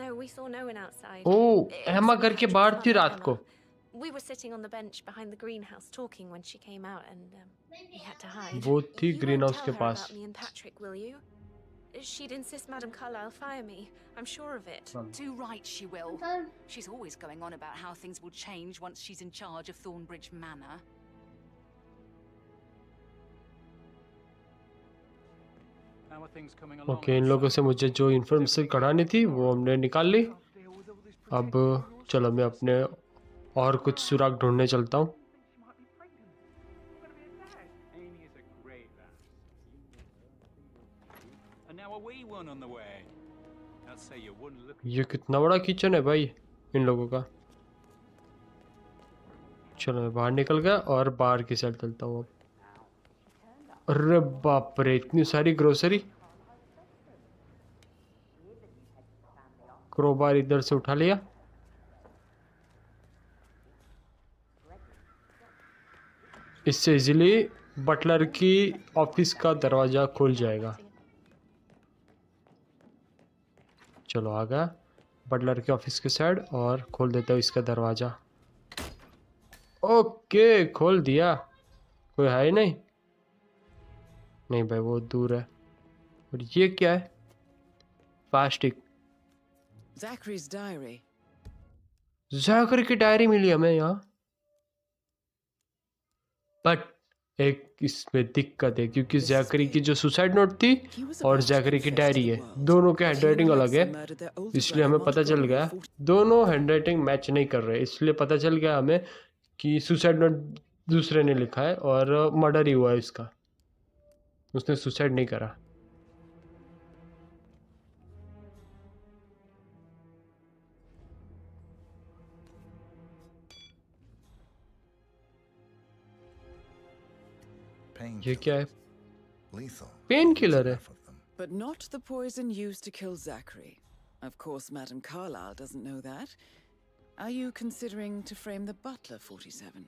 O: No, we saw no one outside.
A: Oh
O: It was
A: एमा
O: St.
A: घर के
O: Patrick's
A: बाहर थी
O: Mother,
A: रात को।
O: Emma. We were sitting on the bench behind the greenhouse talking when she came out and we had to hide.
A: वो थी
O: You won't
A: green house
O: tell
A: के
O: her
A: pass.
O: about me and Patrick, will you? She'd insist Madame Carlyle fire me. I'm sure of it.
M: Too right she will. She's always going on about how things will change once she's in charge of Thornbridge Manor.
L: How are things coming along?
A: Okay in लोगों से मुझे जो information कढ़ानी थी वो हमने निकाल ली। अब चलो मैं अपने और कुछ सुराग ढूंढने चलता हूँ।
L: Amy is a great lass. And now a wee one on the way. I'd say you wouldn't look.
A: ये कितना बड़ा किचन है भाई इन लोगों का। चलो मैं बाहर निकल गया और बाहर की साइड चलता हूँ अब। अरे बाप रे इतनी सारी ग्रोसरी। क्रोबार इधर से उठा लिया। इससे इजीली बटलर की ऑफिस का दरवाजा खुल जाएगा। चलो आ गया बटलर के ऑफिस के साइड और खोल देता हूँ इसका दरवाजा। ओके खोल दिया, कोई है ही नहीं। नहीं भाई वो दूर है। और ये क्या है? प्लास्टिक।
E: Zachary's diary.
A: जैकरी की डायरी मिली हमें यहाँ, बट एक इसमें दिक्कत है क्योंकि जैकरी की जो सुसाइड नोट थी और जैकरी की डायरी है, दोनों के हैंडराइटिंग अलग है। इसलिए हमें पता चल गया दोनों हैंडराइटिंग मैच नहीं कर रहे। इसलिए पता चल गया हमें कि सुसाइड नोट दूसरे ने लिखा है और मर्डर ही हुआ है इसका, उसने सुसाइड नहीं करा। ये क्या है?
C: Lethal.
A: पेन किलर है.
E: But not the poison used to kill Zachary. Of course, Madame Carlyle doesn't know that. Are you considering to frame the butler, 47?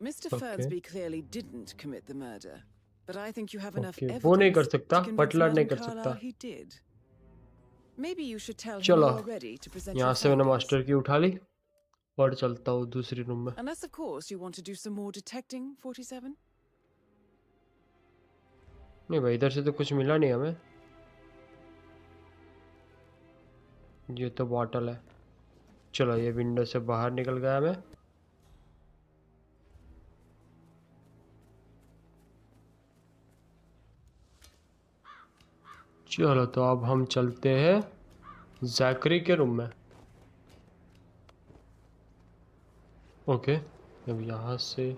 E: Mr. Fernsby clearly didn't commit the murder, but I think you have enough
A: वो नहीं कर
E: evidence
A: सकता,
E: to convince
A: Buttler नहीं
E: Madame
A: कर सकता.
E: Carlyle he did. Maybe you should tell him
A: चलो,
E: you are ready to present
A: यहाँ
E: your
A: से मैंने
E: findings.
A: मास्टर की उठा ली और चलता हूँ दूसरी रूम में.
E: Unless, of course, you want to do some more detecting, 47?
A: नहीं भाई, इधर से तो कुछ मिला नहीं हमें. ये तो बॉटल है. चलो, ये विंडो से बाहर निकल गया मैं. चलो, तो अब हम चलते हैं जैकरी के रूम में. ओके, अब यहाँ से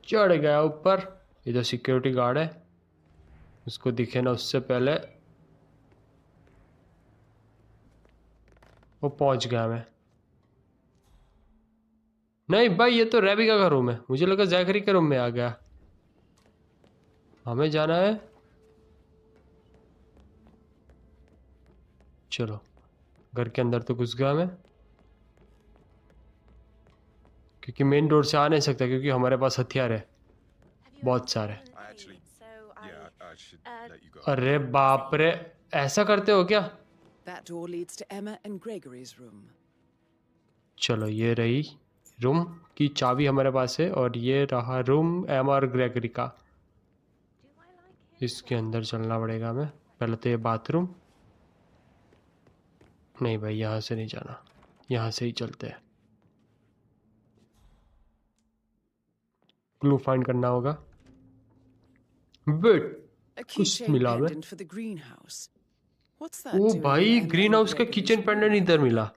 A: चढ़ गया ऊपर. इधर सिक्योरिटी गार्ड है, उसको दिखे ना उससे पहले वो पहुंच गया. मैं नहीं भाई, ये तो रेबिका का रूम है. मुझे लगा जैकरी के रूम में आ गया. हमें जाना है. चलो, घर के अंदर तो घुस गया मैं, क्योंकि मेन डोर से आ नहीं सकता, क्योंकि हमारे पास हथियार है बहुत सारे. अरे बाप रे, ऐसा करते हो क्या?
E: That door leads to Emma and Gregory's room.
A: चलो, ये रही रूम की चाबी हमारे पास है, और ये रहा रूम एमा और ग्रेगरी का. इसके अंदर चलना पड़ेगा हमें. पहले तो ये बाथरूम. नहीं भाई, यहाँ से नहीं जाना, यहाँ से ही चलते हैं. क्लू फाइंड करना होगा. वेट, कुछ मिला हमें. ओ भाई, ग्रीन हाउस का किचन पेंडेंट इधर मिला.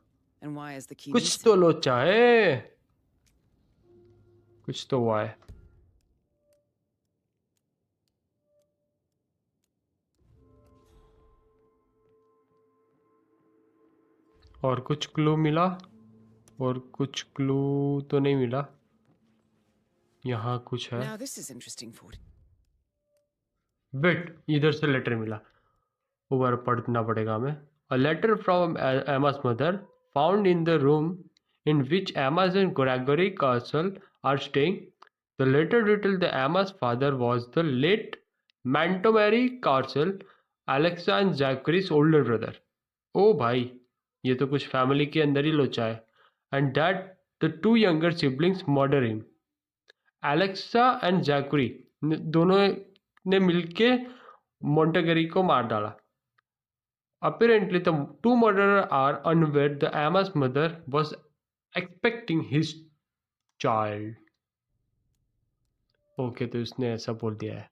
A: कुछ तो लोचा है, कुछ तो हुआ है. और कुछ क्लू मिला, और कुछ क्लू तो नहीं मिला. यहाँ कुछ है. वेट, इधर से लेटर मिला. ऊपर पढ़ना पड़ेगा हमें. A letter from Emma's mother found in the room in which Emma's and Gregory Castle are staying. The letter detailed that Emma's father was the late Montgomery Castle, Alexa and Zachary's older brother. ओ भाई, ये तो कुछ family के अंदर ही लोचा है. And that the two younger siblings murder him. Alexa and Zachary दोनों ने मिलके मोंटेगरी को मार डाला. Apparently, the two murderers are unaware that Emma's mother was expecting his child. Okay, तो उसने ऐसा बोल दिया है.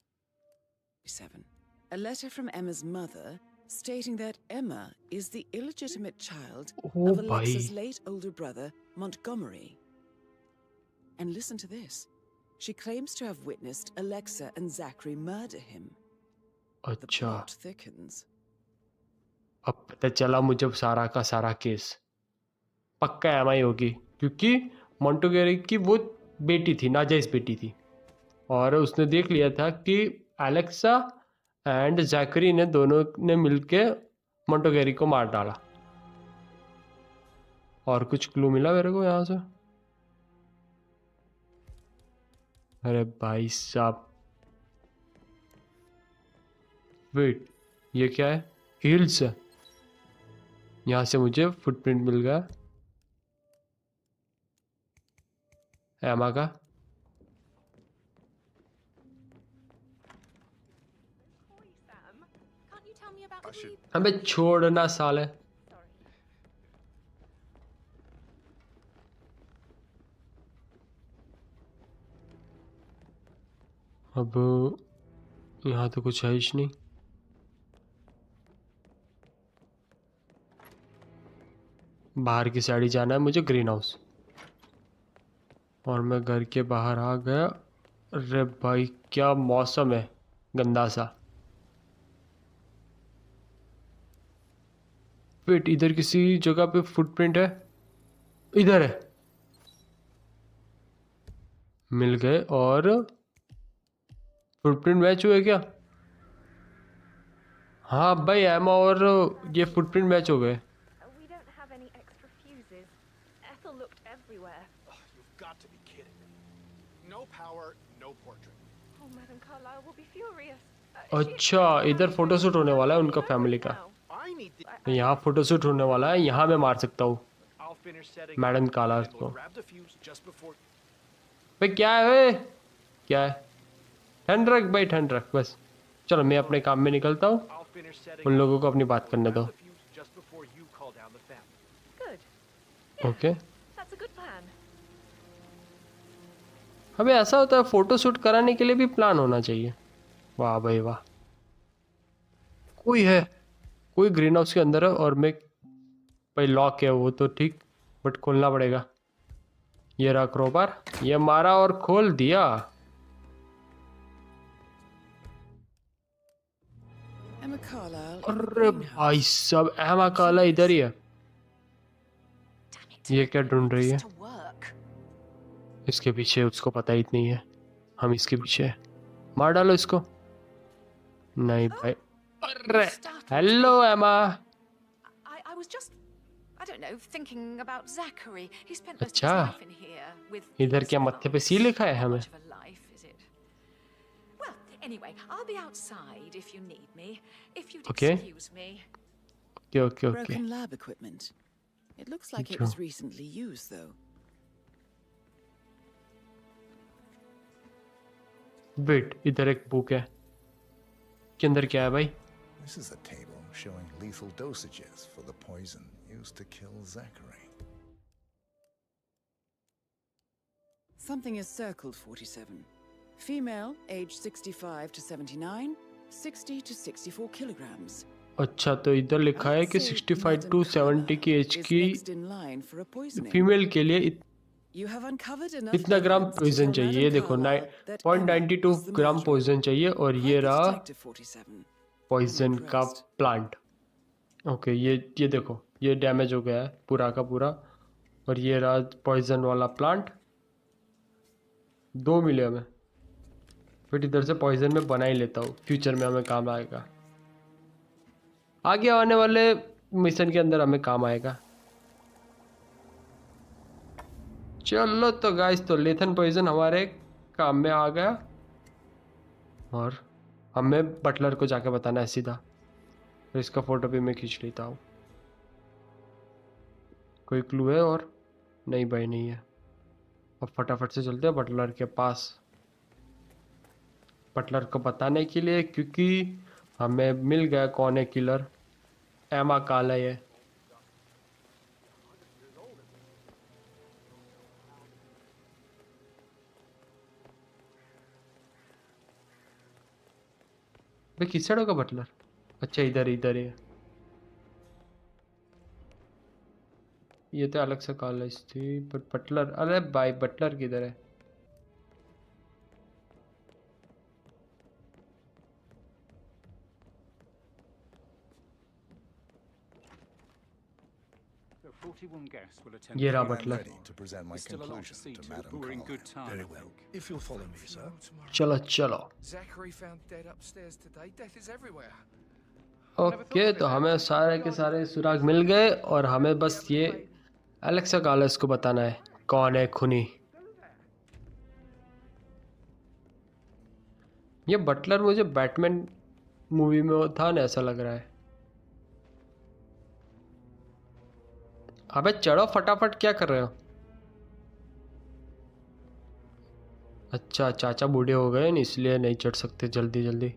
E: 7. A letter from Emma's mother stating that Emma is the illegitimate child of Alexa's late older brother, Montgomery. And listen to this. She claims to have witnessed Alexa and Zachary murder him. The plot thickens.
A: अब पता चला मुझे सारा का सारा case. पक्का एमा ही होगी, क्योंकि मोंटेगरी की वो बेटी थी, नाजायज बेटी थी, और उसने देख लिया था कि एलेक्सा एंड जैकरी ने दोनों ने मिलके मोंटेगरी को मार डाला. और कुछ क्लू मिला मेरे को यहाँ से. अरे भाई साहब, वेट, ये क्या है? हील्स. यहाँ से मुझे फुटप्रिंट मिल गया एमा का. हमें छोड़ना साले. अब यहाँ तो कुछ है ही नहीं. बाहर की साइड ही जाना है मुझे, ग्रीन हाउस. और मैं घर के बाहर आ गया. अरे भाई, क्या मौसम है गंदा सा. वेट, इधर किसी जगह पे फुटप्रिंट है. इधर है, मिल गए. और फुटप्रिंट मैच हुए क्या? हाँ भाई, एमा और ये फुटप्रिंट मैच हो गए।
G: We don't have any extra fuses. Ethel looked everywhere.
I: You've got to be kidding me. No power, no portrait.
G: Oh, Madame Carlyle will be furious.
A: अच्छा, इधर फोटोशूट होने वाला है उनका फैमिली का।
I: I need the...
A: यहाँ फोटोशूट होने वाला है, यहाँ मैं मार सकता हूँ
I: I'll finish setting
A: madam
I: up,
A: काला
I: and
A: को।
I: we'll grab the fuse just before...
A: भाई क्या है वे? क्या है? ठंड रख भाई, ठंड रख बस। चलो मैं अपने काम में निकलता हूँ,
I: I'll finish setting
A: उन
I: up,
A: लोगों को अपनी बात करने दो।
I: grab the fuse just before you call down the family.
G: Good.
A: Okay.
G: That's a good plan.
A: हमें ऐसा होता है, फोटोशूट कराने के लिए भी प्लान होना चाहिए। वाह भाई वाह। कोई है, कोई ग्रीन हाउस के अंदर है और मैं भाई लॉक है वो तो ठीक, बट खोलना पड़ेगा। ये रहा क्रोबार, ये मारा और खोल दिया।
E: Emma Carlyle.
A: अरे भाई सब एमा काला इधर ही है। ये क्या ढूंढ रही है? इसके पीछे उसको पता ही नहीं है, हम इसके पीछे हैं। मार डालो इसको। नहीं भाई। अरे हेलो एमा।
M: I was just, I don't know, thinking about Zachary. He spent most of
A: अच्छा,
M: his life in here with...
A: इधर क्या मत्थे पे सी लिखा है हमें?
M: Much of a life, is it? Well, anyway, I'll be outside if you need me. If you'd
A: Okay.
M: excuse me.
A: Okay.
E: Broken lab equipment. It looks like it was recently used, though.
A: Wait, इधर एक book है, के अंदर क्या है भाई?
C: This is a table showing lethal dosages for the poison used to kill Zachary.
E: Something is circled, 47. Female, age 65 to 79, 60 to 64 kilograms.
A: अच्छा, तो इधर लिखा है कि 65 टू 70 की एज की फीमेल के लिए इतना ग्राम पॉइजन चाहिए। ये देखो 0.92 ग्राम पॉइजन चाहिए और ये रहा पॉइजन का प्लांट। ओके, ये देखो, ये डैमेज हो गया है पूरा का पूरा, और ये रहा पॉइजन वाला प्लांट। 2 मिले हमें, फिर इधर से पॉइजन में बना ही लेता हूँ, फ्यूचर में हमें काम आएगा, आगे आने वाले मिशन के अंदर हमें काम आएगा। चलो तो गाइस, तो लेथन पॉइजन हमारे काम में आ गया और हमें बटलर को जाके बताना है सीधा। तो इसका फोटो भी मैं खींच लेता हूँ। कोई क्लू है और? नहीं भाई, नहीं है। अब फटाफट से चलते हैं बटलर के पास, बटलर को बताने के लिए, क्योंकि हमें मिल गया कौन है किलर। एमा काला है। भाई किस साइड होगा बटलर? अच्छा, इधर ही है। ये तो अलग से कॉलेज थी, बट बटलर, अरे भाई बटलर किधर है? ये रहा Buttler.
C: To present my conclusion to Madame Carlyle.
K: Very well. If you'll follow me, sir.
A: चलो।
F: Zachary found dead upstairs today. Death is everywhere.
A: Okay, तो हमें सारे के सारे सुराग मिल गए और हमें बस ये एलेक्सा कालस को बताना है कौन है खूनी। ये बटलर मुझे बैटमैन मूवी में था ना, ऐसा लग रहा है। अबे चढ़ो फटाफट, क्या कर रहे हो? अच्छा, चाचा बूढ़े हो गए न, इसलिए नहीं चढ़ सकते जल्दी।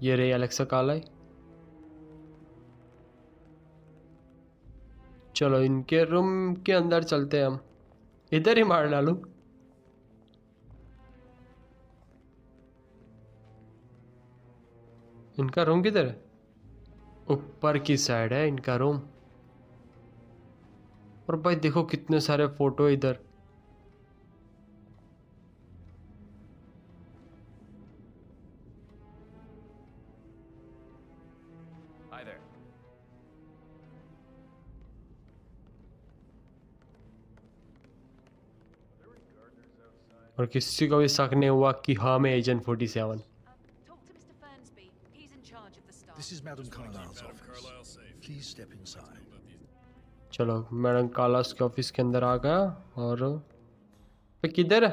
A: ये रही एलेक्सा कालाई। चलो इनके रूम के अंदर चलते हैं हम। इधर ही मार डालूं? इनका रूम किधर है? ऊपर की साइड है इनका रूम। और भाई देखो कितने सारे फोटो इधर।
P: Hi there.
A: और किसी को भी शक नहीं हुआ कि हाँ मैं agent 47।
K: This is Madam Carlyle's office. Please step inside.
A: चलो मैडम कालास के ऑफिस के अंदर आ गया। और पे किधर है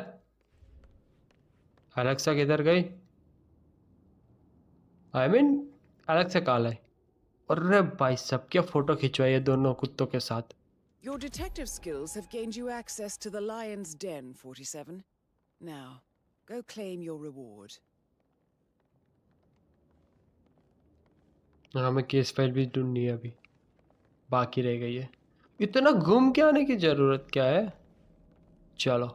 A: एलेक्सा, किधर गई? आई मीन एलेक्सा कहाँ है? अरे भाई साहब क्या फोटो खिंचवाई है दोनों कुत्तों के साथ।
E: Your detective skills have gained you access to the Lion's Den, 47. Now, go claim your reward.
A: हमें केस फाइल भी ढूंढनी है, अभी बाकी रह गई है। इतना घूम के आने की जरूरत क्या है? चलो।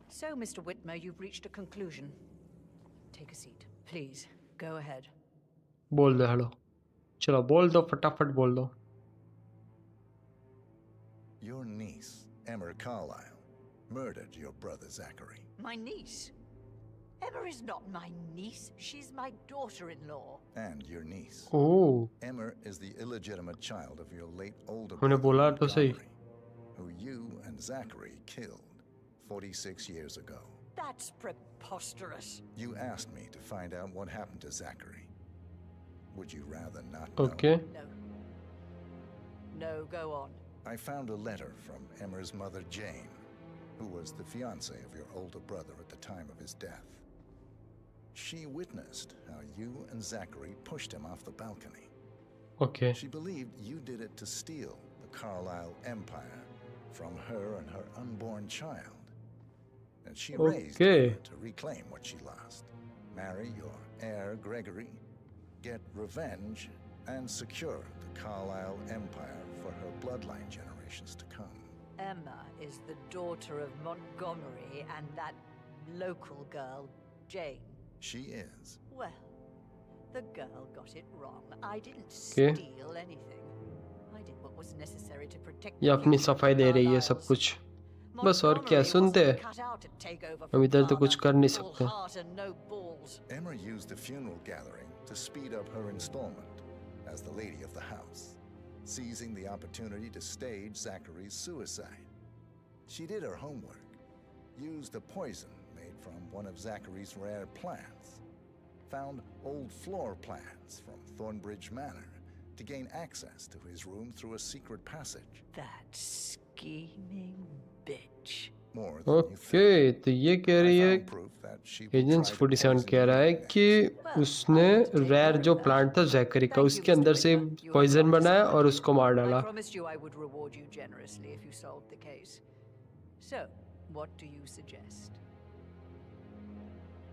J: So, Mr. Whitmer, you've reached a conclusion. Take a seat, please. Go ahead.
A: बोल दो हेलो। चलो बोल दो, फटाफट बोल दो।
C: Your niece, Emma Carlyle, murdered your brother Zachary.
P: My niece? Emma is not my niece. She's my daughter-in-law.
C: And your niece.
A: Oh.
C: Emma is the illegitimate child of your late older
A: हमने बोला
C: brother,
A: तो सही।
C: Montgomery, who you and Zachary killed 46 years ago.
P: That's preposterous.
C: You asked me to find out what happened to Zachary. Would you rather not know?
A: Okay.
P: No. No, go on.
C: I found a letter from Emma's mother, Jane, who was the fiancée of your older brother at the time of his death. She witnessed how you and Zachary pushed him off the balcony.
A: Okay.
C: She believed you did it to steal the Carlyle empire from her and her unborn child. And she raised Emma to reclaim what she lost. Marry your heir, Gregory, get revenge, and secure the Carlyle empire for her bloodline generations to come.
P: Emma is the daughter of Montgomery and that local girl, Jane.
C: She is.
P: Well, the girl got it wrong. I didn't
A: Okay.
P: steal anything. I did what was necessary to protect
A: ये अपनी सफाई दे रही है सब कुछ। बस और क्या सुनते हैं? हम इधर तो कुछ कर नहीं सकते।
C: Emma used the funeral gathering to speed up her installment as the lady of the house, seizing the opportunity to stage Zachary's suicide. She did her homework, used a poison made from one of Zachary's rare plants, found old floor plans from Thornbridge Manor to gain access to his room through a secret passage.
P: That scheming bitch.
A: Okay तो ये कह रही है, agent 47 कह रहा है कि उसने रेयर जो प्लांट था जैकरी का, उसके अंदर से पॉइजन बनाया और उसको मार डाला।
P: I promised you I would reward you generously if you solved the case. So, what do you suggest?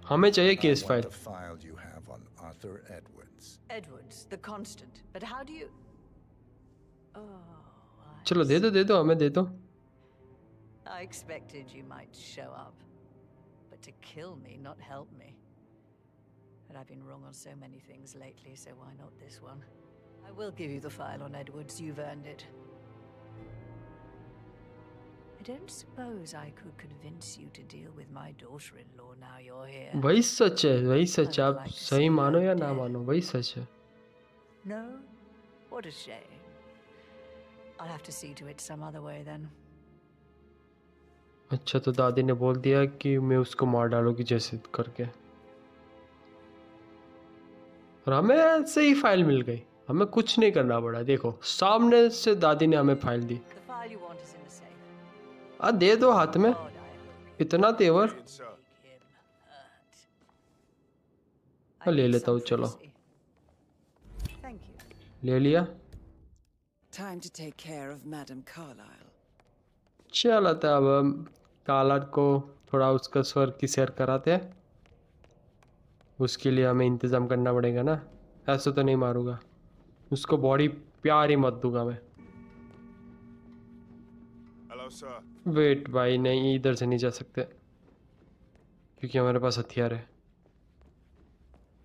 A: हमें चाहिए case file.
C: The file you have on Arthur Edwards.
P: Edwards, the constant. But how do you? Oh.
A: चलो दे दो हमें दे दो।
P: I expected you might show up, but to kill me, not help me. But I've been wrong on so many things lately, so why not this one? I will give you the file on Edwards. You've earned it. I don't suppose I could convince you to deal with my daughter-in-law now you're here.
A: वही सच है, वही सच है। आप सही मानो या ना मानो, वही सच है।
P: No? What a shame. I'll have to see to it some other way then.
A: अच्छा तो दादी ने बोल दिया कि मैं उसको मार डालूंगी जैसे करके, और हमें ऐसे ही फाइल मिल गई। हमें कुछ नहीं करना पड़ा। देखो सामने से दादी ने हमें फाइल दी। दे दो हाथ में, इतना तेवर। ले लेता हूँ, चलो ले लिया।
E: Time to take care of Madam Carlyle.
A: चलो तो अब हम कालर को थोड़ा उसका स्वर की सैर कराते हैं। उसके लिए हमें इंतज़ाम करना पड़ेगा ना, ऐसे तो नहीं मारूंगा उसको। बॉडी प्यार ही मत दूंगा मैं। वेट भाई, नहीं इधर से नहीं जा सकते क्योंकि हमारे पास हथियार है।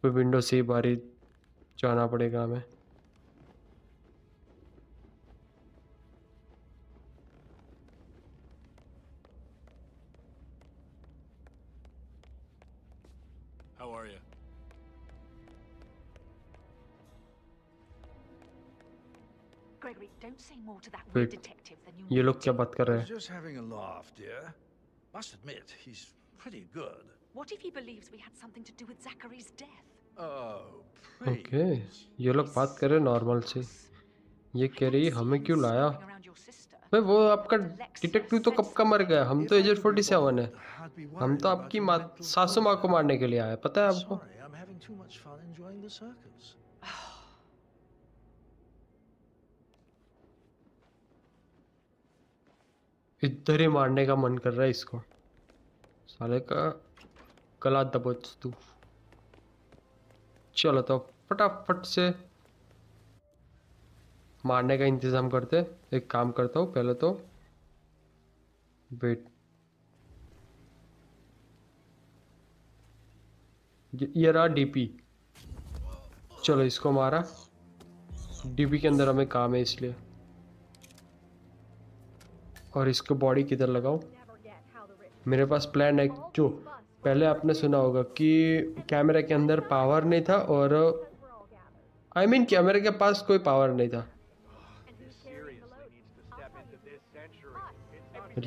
A: कोई विंडो से ही बाहर जाना पड़ेगा हमें।
I: How are you?
P: Gregory, don't say more to that weird detective than you
A: ये लोग क्या बात कर रहे हैं?
K: Just having a laugh, dear. Must admit, he's pretty good.
M: What if he believes we had something to do with Zachary's death?
K: Oh,
A: okay, ये लोग बात कर रहे नॉर्मल से। ये कह रही है हमें क्यों लाया? भाई वो आपका डिटेक्टिव तो कब का मर गया, हम तो एजेंट 47 है। हम तो आपकी माँ सासू माँ को मारने के लिए आए, पता है आपको?
K: Sorry, I'm having too much fun enjoying the circus.
A: इधर ही मारने का मन कर रहा है इसको, साले का गला दबोच तू। चलो तो फटाफट से मारने का इंतजाम करते। एक काम करता हूँ पहले तो, वेट, ये रहा डीपी। चलो इसको मारा, डीपी के अंदर हमें काम है इसलिए। और इसको बॉडी किधर लगाऊं? मेरे पास प्लान है। जो पहले आपने सुना होगा कि कैमरे के अंदर पावर नहीं था, और आई मीन कैमरे के पास कोई पावर नहीं था।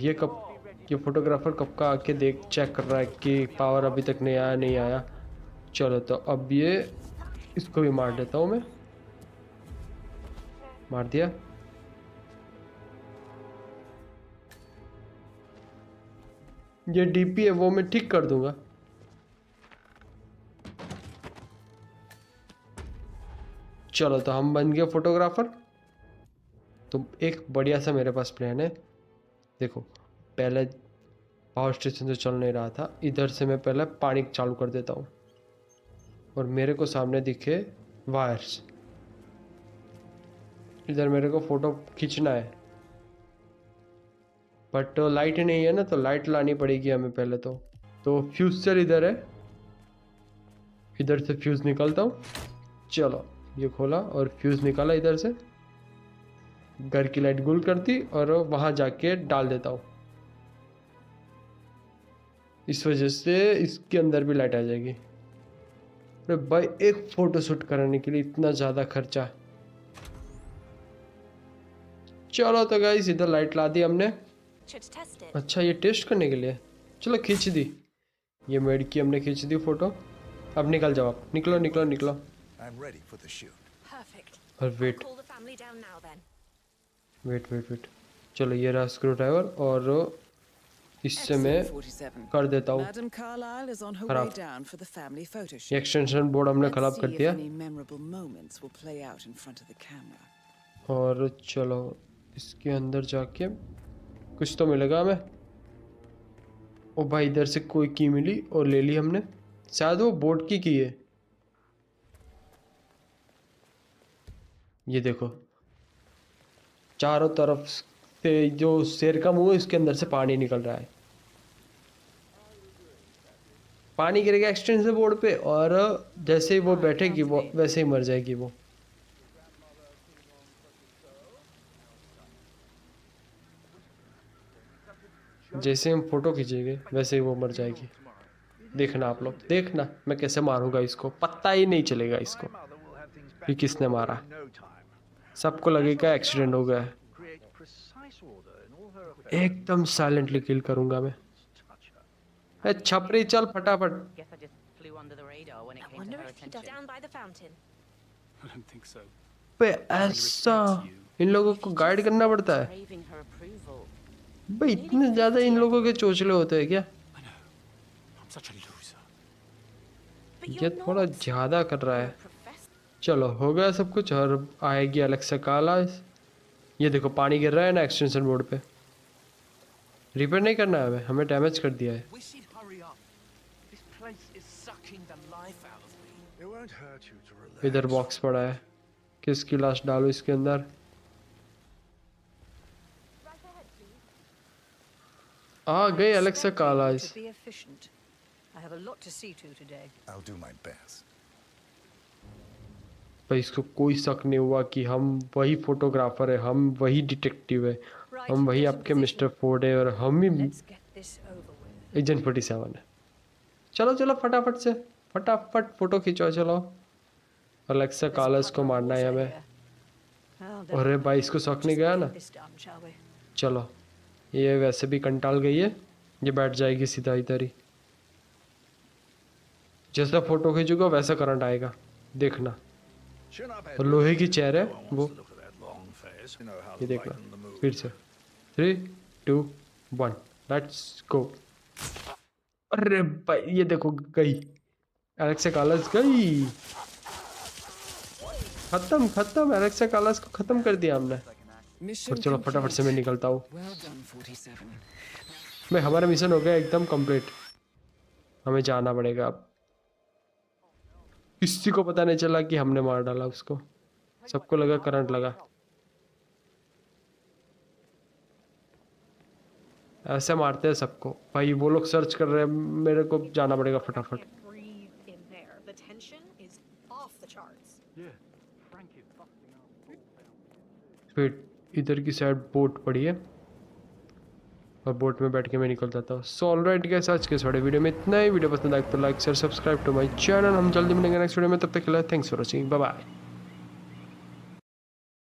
A: ये फोटोग्राफर कब का आके देख चेक कर रहा है कि पावर अभी तक नहीं आया। चलो तो अब ये इसको भी मार देता हूँ मैं। मार दिया। ये डीपी है वो मैं ठीक कर दूंगा। चलो तो हम बन गए फोटोग्राफर। तो एक बढ़िया सा मेरे पास प्लान है। देखो पहले पावर स्टेशन से चल नहीं रहा था, इधर से मैं पहले पानी चालू कर देता हूँ और मेरे को सामने दिखे वायर्स। इधर मेरे को फोटो खींचना है, बट लाइट नहीं है ना, तो लाइट लानी पड़ेगी हमें पहले तो फ्यूज सेल इधर है, इधर से फ्यूज निकालता हूँ। चलो ये खोला और फ्यूज निकाला इधर से, घर की लाइट गुल कर दी और वहां जाके डाल देता हूँ। इस वजह से इसके अंदर भी लाइट आ जाएगी। अरे भाई एक फोटो शूट कराने के लिए इतना ज्यादा खर्चा। चलो तो गाइस इधर लाइट ला दी हमने। अच्छा ये टेस्ट करने के लिए, चलो खींच दी। ये मेड की हमने खींच दी फोटो। अब निकल जाओ आप, निकलो निकलो निकलो। और वेट वेट वेट वेट, चलो ये रहा स्क्रू ड्राइवर और इससे मैं कर देता हूँ खराब। ये एक्सटेंशन बोर्ड हमने खराब कर दिया। और चलो इसके अंदर जाके कुछ तो मिलेगा हमें। ओ भाई इधर से कोई की मिली और ले ली हमने, शायद वो बोट की है। ये देखो चारों तरफ से जो शेर का मुंह है इसके अंदर से पानी निकल रहा है। पानी गिरेगा एक्सटेंशन बोर्ड पे और जैसे ही वो बैठेगी वो वैसे ही मर जाएगी। वो जैसे हम फोटो खींचेंगे वैसे ही वो मर जाएगी। देखना आप लोग, देखना मैं कैसे मारूंगा इसको, पता ही नहीं चलेगा इसको कि किसने मारा। सबको लगेगा एक्सीडेंट हो गया है। एकदम साइलेंटली किल करूंगा मैं। छपरी चल फटाफट। पे ऐसा इन लोगों को गाइड करना पड़ता है भाई, इतने ज्यादा इन लोगों के चोचले होते हैं क्या? ये थोड़ा ज्यादा कर रहा है। चलो हो गया सब कुछ और आएगी एलेक्सा कॉल। ये देखो पानी गिर रहा है ना एक्सटेंशन बोर्ड पे। रिपेयर नहीं करना है हमें डैमेज कर दिया है। इधर बॉक्स पड़ा है, किसकी लाश डालो इसके अंदर। आ गई एलेक्सा कॉल। भाई इसको कोई शक नहीं हुआ कि हम वही फोटोग्राफर है, हम वही डिटेक्टिव है, हम वही आपके मिस्टर फोर्ड है और हम ही एजेंट 47 है। चलो चलो फटाफट से फटाफट फोटो खींचो। चलो एलेक्सा कॉलर्स को मारना है हमें। अरे भाई इसको शक नहीं गया ना। चलो ये वैसे भी कंटाल गई है, ये बैठ जाएगी सीधा इधर ही। जैसा फोटो खींचूंगा वैसा करंट आएगा, देखना। और लोहे की चेयर है वो, ये देखना। फिर से 3 2 1 लेट्स गो। अरे भाई ये देखो गई, एलेक्सा कालस गई। खत्म खत्म, एलेक्सा कालस को खत्म कर दिया हमने। और चलो फटाफट से मैं निकलता हूँ। भाई हमारा मिशन हो गया एकदम कंप्लीट। हमें जाना पड़ेगा अब। किसी को पता नहीं चला कि हमने मार डाला उसको, सबको लगा करंट लगा। ऐसे मारते हैं सबको भाई। वो लोग सर्च कर रहे हैं, मेरे को जाना पड़ेगा फटाफट। फिर इधर की साइड बोट पड़ी है और बोट में बैठ के मैं निकल जाता हूँ। सो ऑलराइट गाइस, आज के इस बड़े वीडियो में इतना ही। वीडियो पसंद आए तो like share subscribe to my channel. हम जल्दी मिलेंगे नेक्स्ट वीडियो में, तब तक के लिए thanks for watching, bye bye.